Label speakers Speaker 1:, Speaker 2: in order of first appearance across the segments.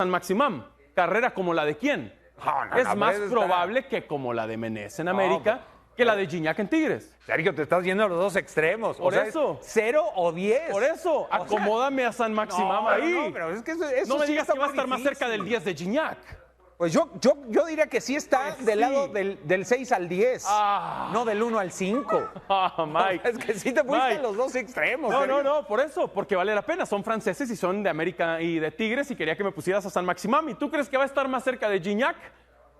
Speaker 1: San Maximán. ¿Carrera como la de quién? Es más probable que como la de Menés en América que la de Gignac en Tigres.
Speaker 2: Sergio, te estás yendo a los dos extremos.
Speaker 1: Por eso.
Speaker 2: 0 o 10.
Speaker 1: Por eso, acomódame a San Maximán ahí.
Speaker 2: No, pero es que eso
Speaker 1: no me
Speaker 2: sí
Speaker 1: digas
Speaker 2: está
Speaker 1: que va a
Speaker 2: muy
Speaker 1: estar más
Speaker 2: difícil.
Speaker 1: cerca del 10 de Gignac.
Speaker 2: Pues yo diría que sí está
Speaker 1: Pues
Speaker 2: del
Speaker 1: sí.
Speaker 2: lado del 6 al 10. No del 1 al 5.
Speaker 1: Mike.
Speaker 2: Es que sí te fuiste a
Speaker 1: Mike.
Speaker 2: los dos extremos.
Speaker 1: No,
Speaker 2: Sergio.
Speaker 1: no, por eso, porque vale la pena. Son franceses y son de América y de Tigres y quería que me pusieras a San Maximán. ¿Y tú crees que va a estar más cerca de Gignac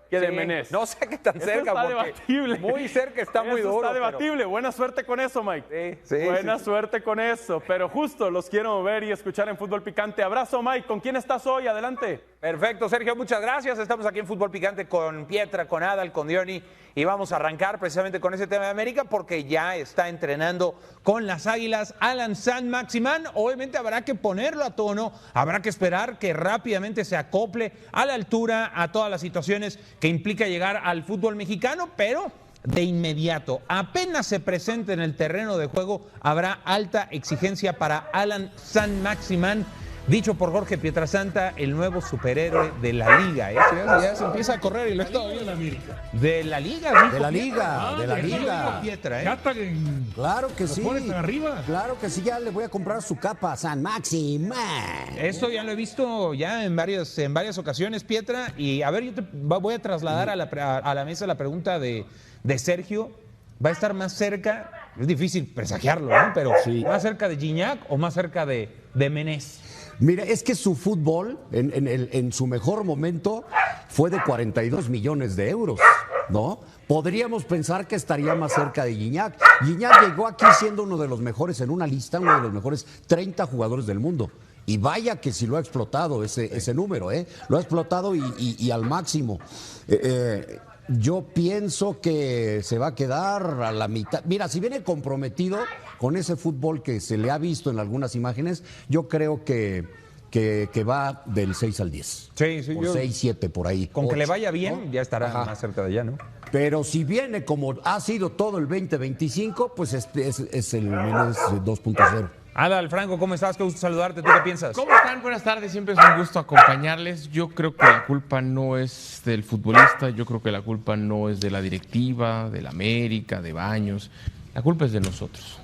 Speaker 1: que de
Speaker 2: Sí,
Speaker 1: Menés?
Speaker 2: no sé qué tan
Speaker 1: Eso
Speaker 2: cerca,
Speaker 1: está
Speaker 2: porque
Speaker 1: debatible.
Speaker 2: muy cerca está muy
Speaker 1: Eso
Speaker 2: duro.
Speaker 1: está debatible. Buena suerte con eso, Mike.
Speaker 2: Sí,
Speaker 1: Buena suerte con eso. Pero justo los quiero ver y escuchar en Fútbol Picante. Abrazo, Mike. ¿Con quién estás hoy? Adelante.
Speaker 2: Perfecto, Sergio, muchas gracias. Estamos aquí en Fútbol Picante con Pietra, con Adal, con Diony y vamos a arrancar precisamente con ese tema de América porque ya está entrenando con las Águilas Alan San Maximán. Obviamente habrá que ponerlo a tono, habrá que esperar que rápidamente se acople a la altura a todas las situaciones que implica llegar al fútbol mexicano, pero de inmediato, apenas se presente en el terreno de juego, habrá alta exigencia para Alan San Maximán. Dicho por Jorge Pietrasanta, el nuevo superhéroe de la liga. Ya se empieza a correr y lo está
Speaker 3: de la América.
Speaker 2: de la liga. Dijo
Speaker 4: De la
Speaker 2: Pietra.
Speaker 4: liga, de la liga.
Speaker 2: Pietra,
Speaker 3: Ya están en...
Speaker 4: Claro que
Speaker 3: ¿Los
Speaker 4: sí.
Speaker 3: pones tan arriba?
Speaker 4: Claro que sí, ya le voy a comprar su capa a San Maximán.
Speaker 2: Eso ya lo he visto ya en varias ocasiones, Pietra. Y a ver, yo voy a trasladar a la mesa la pregunta de Sergio. ¿Va a estar más cerca? Es difícil presagiarlo, ¿no? Pero
Speaker 4: Sí.
Speaker 2: ¿más cerca de Gignac o más cerca de Menés?
Speaker 4: Mira, es que su fútbol en su mejor momento fue de 42 millones de euros, ¿no? Podríamos pensar que estaría más cerca de Gignac. Gignac llegó aquí siendo uno de los mejores en una lista, uno de los mejores 30 jugadores del mundo. Y vaya que si lo ha explotado ese número, ¿eh? Lo ha explotado y al máximo. Yo pienso que se va a quedar a la mitad. Mira, si viene comprometido con ese fútbol que se le ha visto en algunas imágenes, yo creo que va del 6 al 10.
Speaker 2: Sí,
Speaker 4: Por 6, 7, por ahí.
Speaker 2: Con que
Speaker 4: 8,
Speaker 2: le vaya bien,
Speaker 4: ¿no?
Speaker 2: ya estará
Speaker 4: Ajá.
Speaker 2: más cerca de allá, ¿no?
Speaker 4: Pero si viene como ha sido todo el 2025, pues es el Menés 2.0.
Speaker 2: Adal, Franco, ¿cómo estás? Qué gusto saludarte. ¿Tú qué piensas?
Speaker 5: ¿Cómo están? Buenas tardes, siempre es un gusto acompañarles. Yo creo que la culpa no es del futbolista, yo creo que la culpa no es de la directiva, de la América, de Baños. La culpa es de nosotros.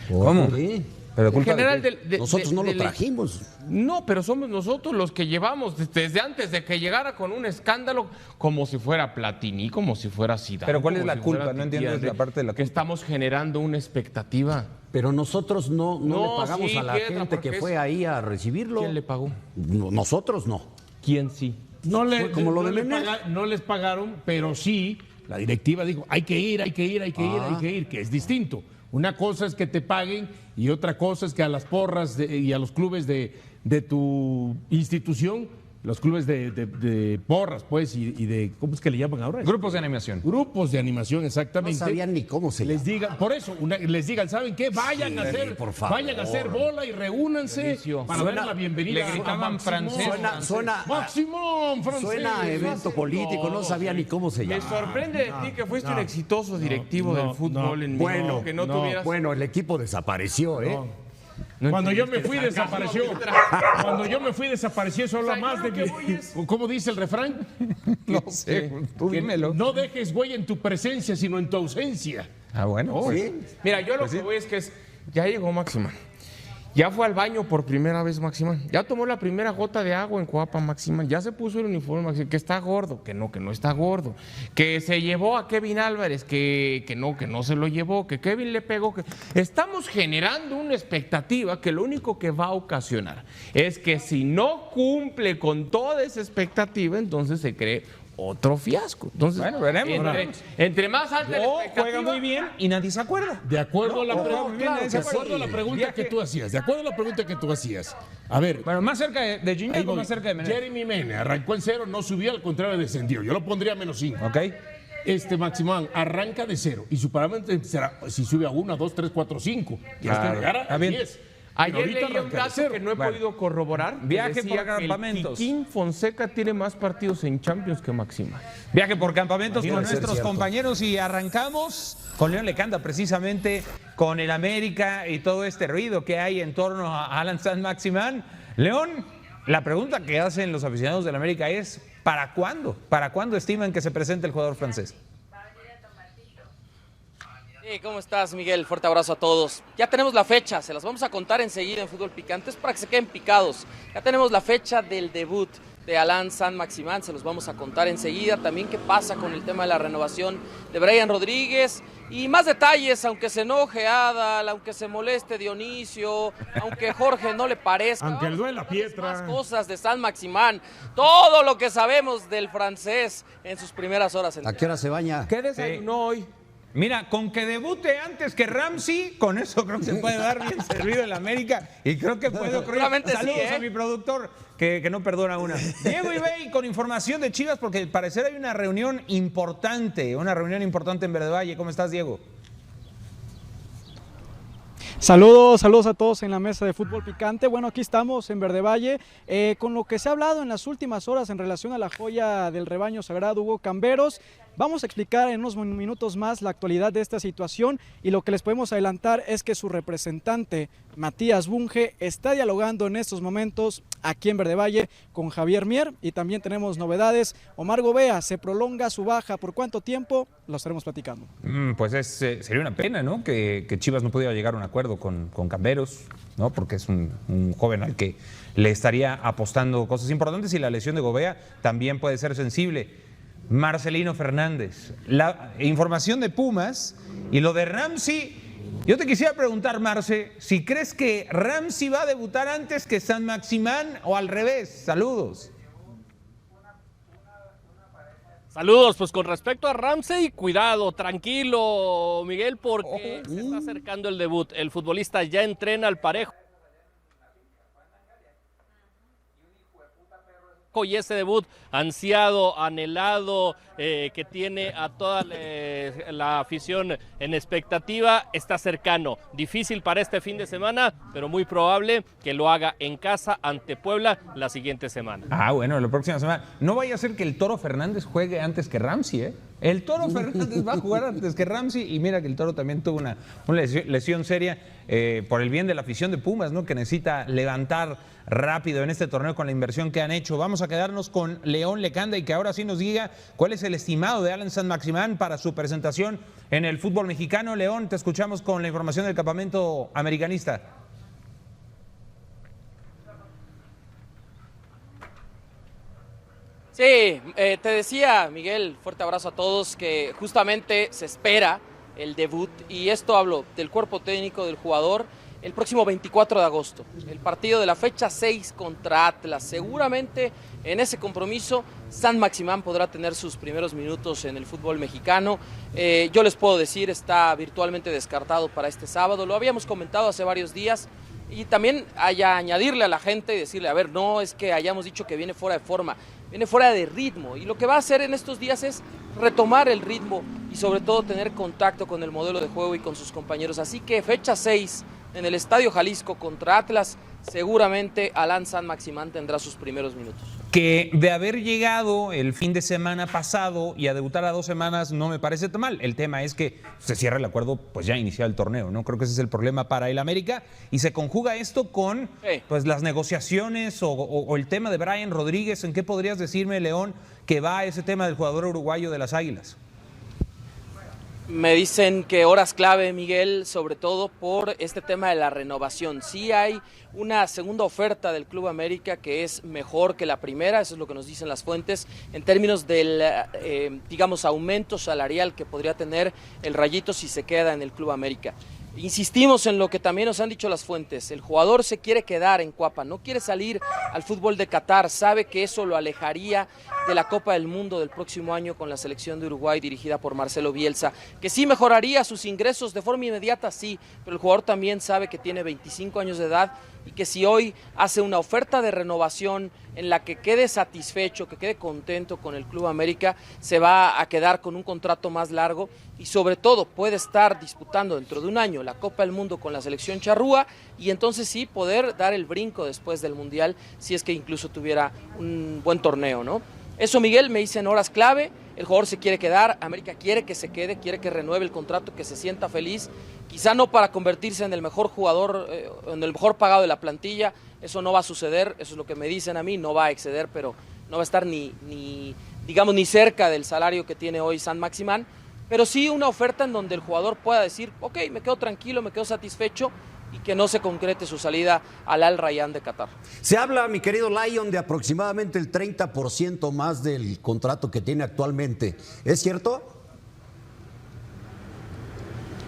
Speaker 4: ¿Cómo? Sí.
Speaker 2: Pero
Speaker 5: En general,
Speaker 4: Nosotros no lo trajimos.
Speaker 5: No, pero somos nosotros los que llevamos desde antes de que llegara con un escándalo, como si fuera Platini, como si fuera Zidane.
Speaker 2: Pero ¿cuál es
Speaker 5: como
Speaker 2: la
Speaker 5: si
Speaker 2: culpa?
Speaker 5: fuera
Speaker 2: No entiendo
Speaker 5: Titi,
Speaker 2: la parte de la
Speaker 5: que
Speaker 2: culpa.
Speaker 5: estamos generando una expectativa.
Speaker 4: Pero nosotros no
Speaker 5: No,
Speaker 4: le pagamos
Speaker 5: sí,
Speaker 4: a la
Speaker 5: Pietra,
Speaker 4: gente
Speaker 5: porque
Speaker 4: que fue ahí a recibirlo.
Speaker 5: ¿Quién le pagó?
Speaker 4: Nosotros no.
Speaker 5: ¿Quién sí?
Speaker 4: Fue como lo de Menés.
Speaker 3: No les pagaron, pero sí, la directiva dijo, hay que ir, que es distinto. Una cosa es que te paguen y otra cosa es que a las porras y a los clubes de tu institución, los clubes de porras, pues, y de, ¿cómo es que le llaman ahora?
Speaker 2: Grupos de animación.
Speaker 3: Grupos de animación,
Speaker 4: No
Speaker 3: exactamente.
Speaker 4: sabían ni cómo se
Speaker 3: Les
Speaker 4: llama.
Speaker 3: digan, por eso, les digan, ¿saben qué? Vayan a hacer,
Speaker 4: por favor.
Speaker 3: vayan a hacer bola y reúnanse
Speaker 5: Delicio.
Speaker 3: para dar la bienvenida.
Speaker 5: Le gritaban
Speaker 3: a
Speaker 5: francés.
Speaker 4: Suena
Speaker 3: Maximón, francés.
Speaker 4: Suena a evento político, no sabía ni cómo se
Speaker 5: Me
Speaker 4: llama.
Speaker 5: sorprende de ti que fuiste un exitoso directivo del fútbol en México,
Speaker 4: Bueno,
Speaker 5: que no tuvieras...
Speaker 4: Bueno, el equipo desapareció, ¿eh?
Speaker 5: No
Speaker 3: Cuando yo me
Speaker 5: entendiste.
Speaker 3: fui desapareció. Cuando yo me fui desapareció, eso habla
Speaker 5: O sea,
Speaker 3: más
Speaker 5: yo
Speaker 3: de
Speaker 5: lo que
Speaker 3: mí.
Speaker 5: voy es-
Speaker 3: ¿Cómo dice el refrán?
Speaker 2: No sé, tú dímelo.
Speaker 3: No dejes huella en tu presencia, sino en tu ausencia.
Speaker 2: Ah, bueno.
Speaker 4: Sí.
Speaker 5: Mira, yo lo que voy es que ya llegó Maximán. Ya fue al baño por primera vez Maximán. Ya tomó la primera gota de agua en Coapa Maximán. Ya se puso el uniforme Maximán. Que está gordo, que no está gordo. Que se llevó a Kevin Álvarez, que no se lo llevó, que Kevin le pegó. Estamos generando una expectativa que lo único que va a ocasionar es que si no cumple con toda esa expectativa, entonces se cree otro fiasco. Entonces,
Speaker 2: Bueno, veremos.
Speaker 5: entre más alta la
Speaker 2: O
Speaker 5: expectativa...
Speaker 2: juega muy bien y nadie se acuerda.
Speaker 3: De acuerdo a la
Speaker 2: claro,
Speaker 3: pregunta,
Speaker 2: de acuerdo
Speaker 3: a la pregunta que tú hacías. De acuerdo a la pregunta que tú hacías. A ver.
Speaker 2: Bueno, más cerca de Gignac
Speaker 3: ahí
Speaker 2: o
Speaker 3: voy.
Speaker 2: más cerca de Menés.
Speaker 3: Jeremy Mene arrancó en 0, no subió, al contrario descendió. Yo lo pondría a -5.
Speaker 2: Ok.
Speaker 3: Maximán arranca de 0 y su parámetro será si sube a 1, a 2, 3, 4, 5. Y hasta
Speaker 2: Claro.
Speaker 3: llegar
Speaker 2: Está
Speaker 3: a
Speaker 2: bien.
Speaker 3: 10.
Speaker 5: Ayer
Speaker 3: Pero ahorita
Speaker 5: leí un
Speaker 3: arranca de
Speaker 5: dato
Speaker 3: cero.
Speaker 5: que no he
Speaker 2: Bueno.
Speaker 5: podido corroborar. que
Speaker 2: Viaje
Speaker 5: decía
Speaker 2: por
Speaker 5: que
Speaker 2: campamentos.
Speaker 5: el Kikín Fonseca tiene más partidos en Champions que Maximán.
Speaker 2: Viaje por campamentos con
Speaker 4: Imagínate ser
Speaker 2: nuestros
Speaker 4: cierto.
Speaker 2: compañeros y arrancamos con León Lecanda, precisamente con el América y todo este ruido que hay en torno a Alan San Maximán. León, La pregunta que hacen los aficionados del América es, ¿para cuándo? ¿Para cuándo estiman que se presente el jugador francés?
Speaker 6: ¿Cómo estás, Miguel? Fuerte abrazo a todos. Ya tenemos la fecha, se las vamos a contar enseguida en Fútbol Picante, es para que se queden picados. Ya tenemos la fecha del debut de Alain Saint-Maximin, se los vamos a contar enseguida. También qué pasa con el tema de la renovación de Brian Rodríguez y más detalles, aunque se enoje Adal, aunque se moleste Dionisio, aunque Jorge no le parezca.
Speaker 3: Aunque le duela Pietra.
Speaker 6: Más cosas de Saint-Maximin, todo lo que sabemos del francés en sus primeras horas.
Speaker 4: ¿A qué hora se baña?
Speaker 5: ¿Qué desayunó hoy?
Speaker 2: Mira, con que debute antes que Ramsey, con eso creo que se puede dar bien servido en la América y creo que puede ocurrir. Saludos
Speaker 6: sí,
Speaker 2: a mi productor que no perdona una. Diego Ibey con información de Chivas porque al parecer hay una reunión importante en Verde Valle. ¿Cómo estás, Diego?
Speaker 7: Saludos a todos en la mesa de Fútbol Picante. Bueno, aquí estamos en Verde Valle con lo que se ha hablado en las últimas horas en relación a la joya del rebaño sagrado Hugo Camberos. Vamos a explicar en unos minutos más la actualidad de esta situación y lo que les podemos adelantar es que su representante Matías Bunge está dialogando en estos momentos aquí en Verde Valle con Javier Mier y también tenemos novedades. Omar Gobea se prolonga su baja, ¿por cuánto tiempo? Lo estaremos platicando.
Speaker 2: Pues sería una pena, ¿no? Que Chivas no pudiera llegar a un acuerdo con Camberos, ¿no? Porque es un joven al que le estaría apostando cosas importantes y la lesión de Gobea también puede ser sensible. Marcelino Fernández, la información de Pumas y lo de Ramsey. Yo te quisiera preguntar, Marce, si crees que Ramsey va a debutar antes que Saint-Maximin o al revés. Saludos.
Speaker 8: Saludos, pues con respecto a Ramsey, cuidado, tranquilo, Miguel, porque se está acercando el debut. El futbolista ya entrena al parejo. Y ese debut ansiado, anhelado, que tiene a toda la afición en expectativa, está cercano. Difícil para este fin de semana, pero muy probable que lo haga en casa ante Puebla la siguiente semana.
Speaker 2: Bueno, la próxima semana. No vaya a ser que el Toro Fernández juegue antes que Ramsey, ¿eh? El Toro Fernández va a jugar antes que Ramsey y mira que el Toro también tuvo una lesión seria por el bien de la afición de Pumas, ¿no? Que necesita levantar rápido en este torneo con la inversión que han hecho. Vamos a quedarnos con León Lecanda y que ahora sí nos diga cuál es el estimado de Alain Saint-Maximin para su presentación en el fútbol mexicano. León, te escuchamos con la información del campamento americanista.
Speaker 6: Sí, te decía, Miguel, fuerte abrazo a todos, que justamente se espera el debut, y esto hablo del cuerpo técnico del jugador, el próximo 24 de agosto, el partido de la fecha 6 contra Atlas. Seguramente en ese compromiso Saint-Maximin podrá tener sus primeros minutos en el fútbol mexicano. Yo les puedo decir, está virtualmente descartado para este sábado, lo habíamos comentado hace varios días. Y también añadirle a la gente y decirle, a ver, no es que hayamos dicho que viene fuera de forma, viene fuera de ritmo. Y lo que va a hacer en estos días es retomar el ritmo y sobre todo tener contacto con el modelo de juego y con sus compañeros. Así que fecha 6 en el Estadio Jalisco contra Atlas, seguramente Alain Saint-Maximin tendrá sus primeros minutos.
Speaker 2: Que de haber llegado el fin de semana pasado y a debutar a 2 semanas no me parece tan mal. El tema es que se cierra el acuerdo pues ya iniciado el torneo, ¿no? Creo que ese es el problema para el América y se conjuga esto con pues las negociaciones o el tema de Brian Rodríguez. ¿En qué podrías decirme, León, que va ese tema del jugador uruguayo de las Águilas?
Speaker 6: Me dicen que horas clave, Miguel, sobre todo por este tema de la renovación. Sí hay una segunda oferta del Club América que es mejor que la primera, eso es lo que nos dicen las fuentes, en términos del, digamos, aumento salarial que podría tener el Rayito si se queda en el Club América. Insistimos en lo que también nos han dicho las fuentes, el jugador se quiere quedar en Cuapa, no quiere salir al fútbol de Qatar, sabe que eso lo alejaría de la Copa del Mundo del próximo año con la selección de Uruguay dirigida por Marcelo Bielsa, que sí mejoraría sus ingresos de forma inmediata, sí, pero el jugador también sabe que tiene 25 años de edad y que si hoy hace una oferta de renovación en la que quede satisfecho, que quede contento con el Club América, se va a quedar con un contrato más largo y sobre todo puede estar disputando dentro de un año la Copa del Mundo con la selección charrúa y entonces sí poder dar el brinco después del Mundial si es que incluso tuviera un buen torneo, ¿no? Eso, Miguel, me dicen horas clave, el jugador se quiere quedar, América quiere que se quede, quiere que renueve el contrato, que se sienta feliz, quizá no para convertirse en el mejor jugador, en el mejor pagado de la plantilla, Eso no va a suceder, eso es lo que me dicen a mí, no va a exceder, pero no va a estar ni cerca del salario que tiene hoy San Maximán, pero sí una oferta en donde el jugador pueda decir, ok, me quedo tranquilo, me quedo satisfecho, y que no se concrete su salida al Al Rayyan de Qatar.
Speaker 4: Se habla, mi querido Lion, de aproximadamente el 30% más del contrato que tiene actualmente. ¿Es cierto?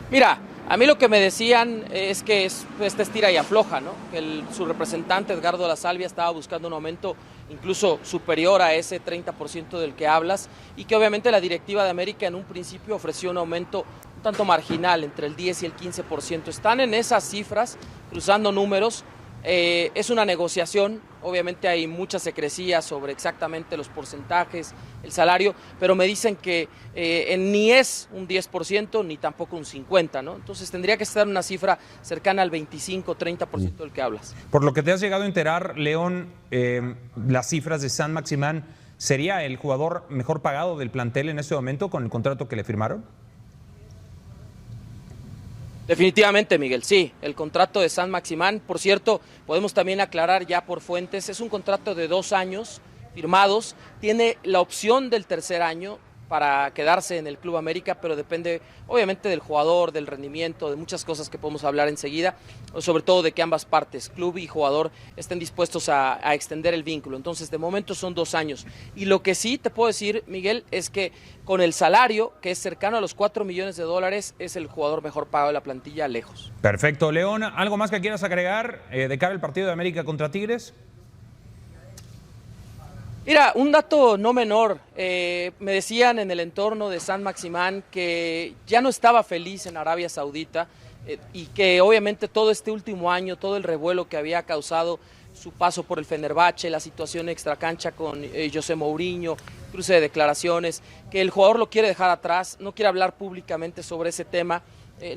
Speaker 6: Mira, a mí lo que me decían es que esta estira y afloja, ¿no? Que su representante, Edgardo La Salvia, estaba buscando un aumento incluso superior a ese 30% del que hablas, y que obviamente la directiva de América en un principio ofreció un aumento un tanto marginal, entre el 10 y el 15%. Están en esas cifras, cruzando números. Es una negociación, obviamente hay mucha secrecía sobre exactamente los porcentajes, el salario, pero me dicen que ni es un 10% ni tampoco un 50%, ¿no? Entonces tendría que estar una cifra cercana al 25-30% del que hablas.
Speaker 2: Por lo que te has llegado a enterar, León, las cifras de San Maximán, ¿sería el jugador mejor pagado del plantel en este momento con el contrato que le firmaron?
Speaker 6: Definitivamente, Miguel, sí, el contrato de San Maximán, por cierto, podemos también aclarar ya por fuentes, es un contrato de 2 años firmados, tiene la opción del tercer año para quedarse en el Club América, pero depende obviamente del jugador, del rendimiento, de muchas cosas que podemos hablar enseguida, sobre todo de que ambas partes, club y jugador, estén dispuestos a extender el vínculo. Entonces, de momento son 2 años. Y lo que sí te puedo decir, Miguel, es que con el salario, que es cercano a los $4 millones, es el jugador mejor pagado de la plantilla lejos.
Speaker 2: Perfecto. León, ¿algo más que quieras agregar de cara al partido de América contra Tigres?
Speaker 6: Mira, un dato no menor, me decían en el entorno de San Maximán que ya no estaba feliz en Arabia Saudita y que obviamente todo este último año, todo el revuelo que había causado su paso por el Fenerbahce, la situación extracancha con José Mourinho, cruce de declaraciones, que el jugador lo quiere dejar atrás, no quiere hablar públicamente sobre ese tema,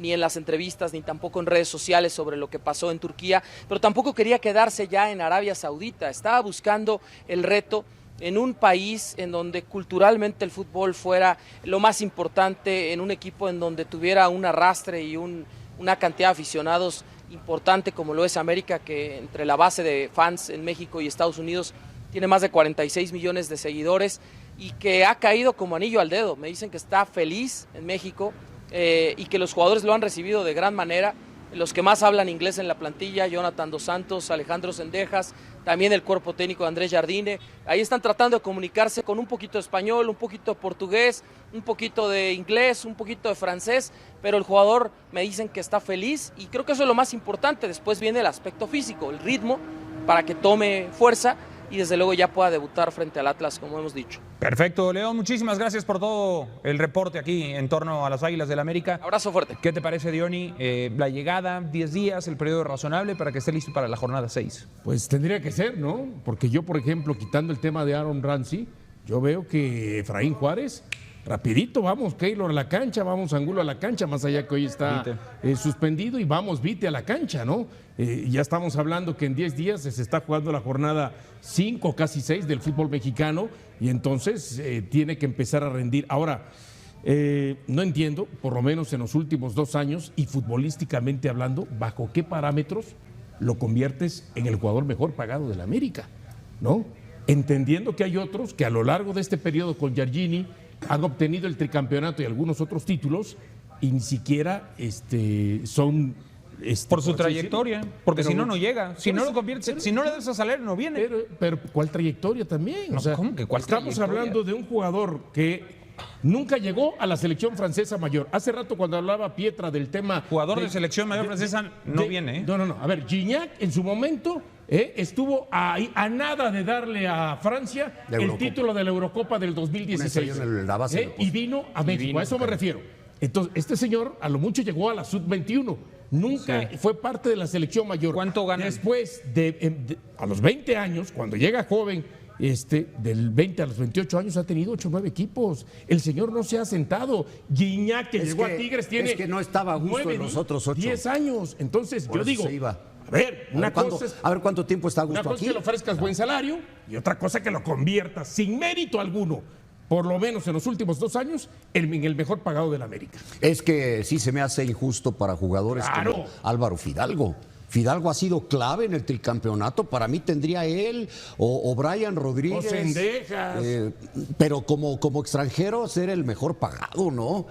Speaker 6: ni en las entrevistas, ni tampoco en redes sociales sobre lo que pasó en Turquía, pero tampoco quería quedarse ya en Arabia Saudita, estaba buscando el reto en un país en donde culturalmente el fútbol fuera lo más importante, en un equipo en donde tuviera un arrastre y una cantidad de aficionados importante como lo es América, que entre la base de fans en México y Estados Unidos tiene más de 46 millones de seguidores y que ha caído como anillo al dedo. Me dicen que está feliz en México y que los jugadores lo han recibido de gran manera. Los que más hablan inglés en la plantilla, Jonathan Dos Santos, Alejandro Sendejas, también el cuerpo técnico de Andrés Jardine, ahí están tratando de comunicarse con un poquito de español, un poquito de portugués, un poquito de inglés, un poquito de francés, pero el jugador me dicen que está feliz y creo que eso es lo más importante. Después viene el aspecto físico, el ritmo, para que tome fuerza y desde luego ya pueda debutar frente al Atlas, como hemos dicho.
Speaker 2: Perfecto, León, muchísimas gracias por todo el reporte aquí en torno a las Águilas del América.
Speaker 6: Abrazo fuerte.
Speaker 2: ¿Qué te parece, Diony? La llegada, 10 días, el periodo razonable para que esté listo para la jornada 6.
Speaker 3: Pues tendría que ser, ¿no? Porque yo, por ejemplo, quitando el tema de Aaron Ramsey, yo veo que Efraín Juárez, rapidito, vamos Keylor a la cancha, vamos Angulo a la cancha, más allá que hoy está suspendido, y vamos Vite a la cancha, ¿no? Ya estamos hablando que en 10 días se está jugando la jornada 5, casi 6 del fútbol mexicano, y entonces tiene que empezar a rendir. Ahora, no entiendo, por lo menos en los últimos 2 años, y futbolísticamente hablando, bajo qué parámetros lo conviertes en el jugador mejor pagado de la América, ¿no? Entendiendo que hay otros que a lo largo de este periodo con Giardini han obtenido el tricampeonato y algunos otros títulos y ni siquiera son...
Speaker 2: por su trayectoria, porque si no, no llega. Si no lo convierte, si no le das a salario, no viene.
Speaker 3: Pero ¿cuál trayectoria también?
Speaker 2: No,
Speaker 3: o sea,
Speaker 2: ¿cómo que cuál
Speaker 3: estamos
Speaker 2: trayectoria?
Speaker 3: hablando de un jugador que nunca llegó a la selección francesa mayor. Hace rato cuando hablaba Pietra del tema...
Speaker 2: Jugador de selección mayor francesa no viene.
Speaker 3: No. A ver, Gignac en su momento estuvo a nada de darle a Francia el título de la Eurocopa del 2016. Y vino a México, a eso me refiero. Entonces, este señor a lo mucho llegó a la Sub-21. Nunca fue parte de la selección mayor.
Speaker 2: ¿Cuánto gana?
Speaker 3: Después, a los 20 años, cuando llega joven, del 20 a los 28 años ha tenido 8 o 9 equipos. El señor no se ha sentado. Gignac, que llegó a Tigres, tiene...
Speaker 4: Es que no estaba a gusto en los otros 8.
Speaker 3: 10 años. Entonces,
Speaker 4: por
Speaker 3: yo digo... A ver,
Speaker 4: a ver cuánto tiempo está a gusto
Speaker 3: aquí. Una cosa
Speaker 4: aquí.
Speaker 3: es que le ofrezcas buen salario y otra cosa que lo conviertas sin mérito alguno, por lo menos en los últimos 2 años, en el mejor pagado de la América.
Speaker 4: Es que sí se me hace injusto para jugadores como Álvaro Fidalgo. Fidalgo ha sido clave en el tricampeonato. Para mí tendría él o Brian Rodríguez.
Speaker 3: O Cendejas.
Speaker 4: Pero como extranjero ser el mejor pagado, ¿no?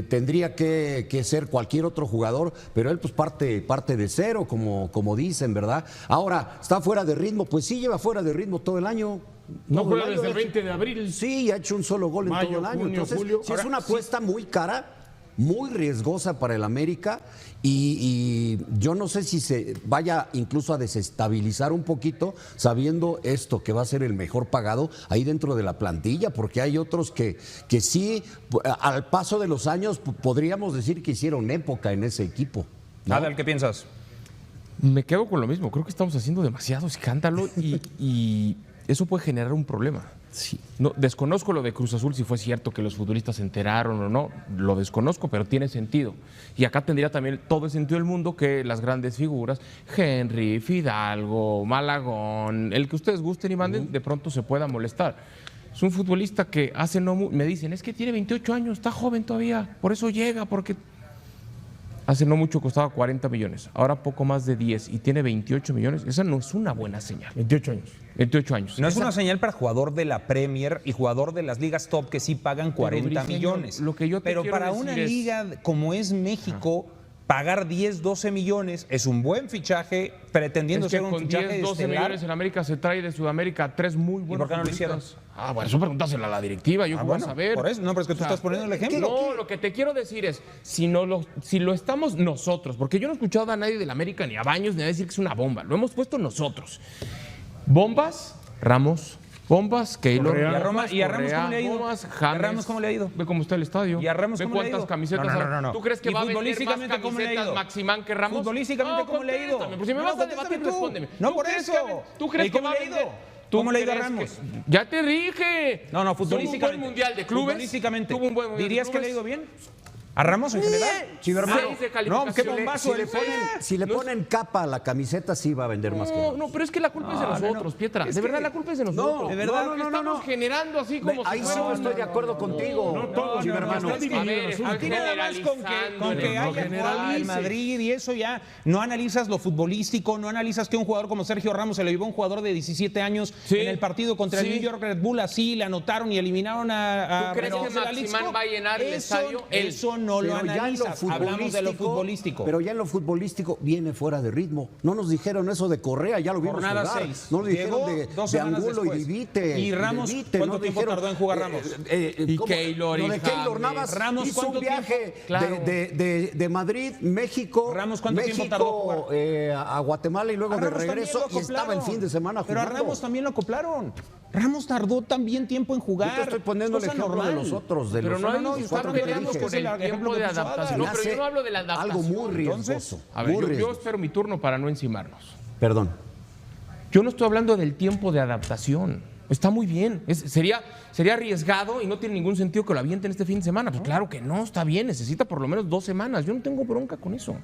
Speaker 4: Tendría que ser cualquier otro jugador, pero él pues parte de cero, como dicen, ¿verdad? Ahora, ¿está fuera de ritmo? Pues sí, lleva fuera de ritmo todo el año.
Speaker 3: No
Speaker 4: Todo el
Speaker 3: juega
Speaker 4: año,
Speaker 3: desde el 20 de abril.
Speaker 4: Sí, ha hecho un solo gol en
Speaker 3: Mayo,
Speaker 4: todo el año.
Speaker 3: junio,
Speaker 4: Entonces,
Speaker 3: julio.
Speaker 4: sí es una apuesta muy cara, muy riesgosa para el América y yo no sé si se vaya incluso a desestabilizar un poquito sabiendo esto, que va a ser el mejor pagado ahí dentro de la plantilla, porque hay otros que sí, al paso de los años, podríamos decir que hicieron época en ese equipo, ¿no?
Speaker 2: Adal, ¿qué piensas?
Speaker 5: Me quedo con lo mismo. Creo que estamos haciendo demasiado escándalo y eso puede generar un problema. Sí. No, desconozco lo de Cruz Azul, si fue cierto que los futbolistas se enteraron o no, lo desconozco, pero tiene sentido. Y acá tendría también todo el sentido del mundo que las grandes figuras, Henry, Fidalgo, Malagón, el que ustedes gusten y manden, de pronto se pueda molestar. Es un futbolista que hace no me dicen, es que tiene 28 años, está joven todavía, por eso llega, porque hace no mucho costaba 40 millones, ahora poco más de 10 y tiene 28 millones. Esa no es una buena señal.
Speaker 3: 28 años.
Speaker 5: 28 años.
Speaker 2: No es una señal para jugador de la Premier y jugador de las ligas top que sí pagan 40 millones.
Speaker 5: Lo que yo te
Speaker 2: Pero
Speaker 5: quiero
Speaker 2: para
Speaker 5: decir
Speaker 2: una
Speaker 5: es-
Speaker 2: liga como es México, pagar 10, 12 millones es un buen fichaje, pretendiendo
Speaker 5: Es que
Speaker 2: ser un
Speaker 5: con
Speaker 2: fichaje
Speaker 5: 10, 12
Speaker 2: estelar.
Speaker 5: millones en América se trae de Sudamérica 3 muy buenos
Speaker 2: por qué no lo
Speaker 5: futbolistas. Ah, bueno, eso pregúntasela a la directiva, yo qué voy a saber.
Speaker 2: Por eso, no, pero es que tú estás poniendo el ejemplo.
Speaker 5: No, lo que te quiero decir es, si lo estamos nosotros, porque yo no he escuchado a nadie del América, ni a Baños, ni a decir que es una bomba, lo hemos puesto nosotros. Bombas, Ramos. Bombas, Keylor.
Speaker 3: Correa.
Speaker 2: ¿Y a Ramos cómo le ha ido?
Speaker 5: Bombas,
Speaker 2: ¿Y a
Speaker 5: James.
Speaker 2: Ramos cómo le ha ido?
Speaker 5: Ve cómo está el estadio.
Speaker 2: ¿Y a Ramos
Speaker 5: Ve
Speaker 2: cómo le ha
Speaker 5: cuántas
Speaker 2: ido?
Speaker 5: camisetas.
Speaker 2: No.
Speaker 5: ¿Tú crees que
Speaker 2: ¿Y
Speaker 5: va a vender más
Speaker 2: futbolísticamente cómo le ha
Speaker 5: camisetas
Speaker 2: ido?
Speaker 5: Maximán que Ramos?
Speaker 2: Futbolísticamente, ¿cómo le ha ido?
Speaker 5: Contéstame, pues si me
Speaker 2: No,
Speaker 5: vas a
Speaker 2: contéstame
Speaker 5: debatir,
Speaker 2: tú.
Speaker 5: respóndeme.
Speaker 2: No,
Speaker 5: ¿Tú
Speaker 2: por
Speaker 5: crees
Speaker 2: eso.
Speaker 5: ¿Tú crees
Speaker 2: ¿Y
Speaker 5: que
Speaker 2: cómo
Speaker 5: va
Speaker 2: le
Speaker 5: a
Speaker 2: ha ido?
Speaker 5: vender?
Speaker 2: ¿Cómo le ha ido a
Speaker 5: crees
Speaker 2: Ramos?
Speaker 5: que- Ya te dije.
Speaker 2: No,
Speaker 5: Tuvo un
Speaker 2: futbolísticamente.
Speaker 5: buen mundial de clubes.
Speaker 2: Futbolísticamente.
Speaker 5: Tuvo un buen mundial de
Speaker 2: ¿Dirías que le ha
Speaker 5: clubes.
Speaker 2: ido bien? ¿A Ramos en general?
Speaker 4: Sí, hermano.
Speaker 5: 6 de
Speaker 2: No,
Speaker 5: calificación.
Speaker 2: qué bombazo.
Speaker 4: Si le ponen capa a la camiseta, sí va a vender más que
Speaker 5: No,
Speaker 4: Ramos.
Speaker 5: no, pero es que la culpa es de nosotros, Pietra. De verdad, la culpa es de nosotros.
Speaker 4: de
Speaker 2: verdad,
Speaker 5: Porque
Speaker 4: no,
Speaker 5: estamos generando así como
Speaker 4: Ahí sí no estoy de acuerdo contigo.
Speaker 3: No todos,
Speaker 4: Sí,
Speaker 3: no,
Speaker 4: hermano.
Speaker 3: está dividido
Speaker 5: A ver,
Speaker 3: el asunto.
Speaker 5: están
Speaker 2: Tú nada más con
Speaker 5: generalizando.
Speaker 2: que
Speaker 3: no
Speaker 2: haya jugado al
Speaker 3: generalices.
Speaker 2: Madrid y eso ya no analizas lo futbolístico, no analizas que un jugador como Sergio Ramos se lo llevó a un jugador de 17 años
Speaker 5: Sí.
Speaker 2: en el partido contra el
Speaker 5: Sí.
Speaker 2: New York Red Bull, así le anotaron y eliminaron a
Speaker 5: ¿Tú crees que
Speaker 2: Renato de la
Speaker 5: Maximán
Speaker 2: Lixco.
Speaker 5: va a llenar el estadio? Él.
Speaker 2: Eso no lo
Speaker 4: Pero ya en
Speaker 2: analizas, hablamos de lo futbolístico.
Speaker 4: Pero ya en lo futbolístico viene fuera de ritmo. No nos dijeron eso de Correa, ya lo vimos
Speaker 2: Jornada
Speaker 4: jugar.
Speaker 2: 6.
Speaker 4: No nos dijeron
Speaker 2: Llegó
Speaker 4: de,
Speaker 2: 2
Speaker 4: de
Speaker 2: semanas
Speaker 4: Angulo y
Speaker 2: después.
Speaker 4: Divite.
Speaker 2: ¿Y Ramos, cuánto tiempo tardó en jugar Ramos?
Speaker 5: Y
Speaker 4: ¿cómo?
Speaker 5: Keylor,
Speaker 4: Lo de
Speaker 5: y
Speaker 4: Keylor
Speaker 5: James.
Speaker 4: Navas
Speaker 2: Ramos,
Speaker 4: hizo un
Speaker 2: ¿cuánto
Speaker 4: viaje
Speaker 2: tiempo? Claro.
Speaker 4: de Madrid, México,
Speaker 2: Ramos, ¿cuánto tiempo
Speaker 4: México,
Speaker 2: tardó en jugar?
Speaker 4: a Guatemala y luego
Speaker 2: A
Speaker 4: de
Speaker 2: Ramos también
Speaker 4: regreso
Speaker 2: lo
Speaker 4: y estaba el
Speaker 2: acoplaron.
Speaker 4: fin de semana
Speaker 2: Pero
Speaker 4: jugando.
Speaker 2: a Ramos también lo acoplaron. Ramos tardó también tiempo en jugar.
Speaker 4: Yo te estoy poniendo el
Speaker 2: Cosa
Speaker 4: ejemplo de
Speaker 2: normal.
Speaker 4: los otros, de
Speaker 5: Pero
Speaker 4: los
Speaker 5: no,
Speaker 4: otros
Speaker 5: no,
Speaker 4: cuatro
Speaker 5: están
Speaker 4: que
Speaker 5: peleando
Speaker 4: dije.
Speaker 5: con el
Speaker 2: ejemplo
Speaker 5: tiempo
Speaker 2: que
Speaker 5: de
Speaker 2: puso Adal.
Speaker 5: adaptación. No,
Speaker 4: Me
Speaker 5: pero yo
Speaker 4: hace
Speaker 5: no hablo de la adaptación.
Speaker 4: algo muy riesgoso.
Speaker 2: Entonces,
Speaker 5: A ver,
Speaker 4: muy
Speaker 5: yo
Speaker 4: riesgoso.
Speaker 5: espero mi turno para no encimarnos.
Speaker 4: Perdón.
Speaker 5: Yo no estoy hablando del tiempo de adaptación. Está muy bien. Sería arriesgado y no tiene ningún sentido que lo avienten este fin de semana. Pues claro que no, está bien. Necesita por lo menos 2 semanas. Yo no tengo bronca con eso.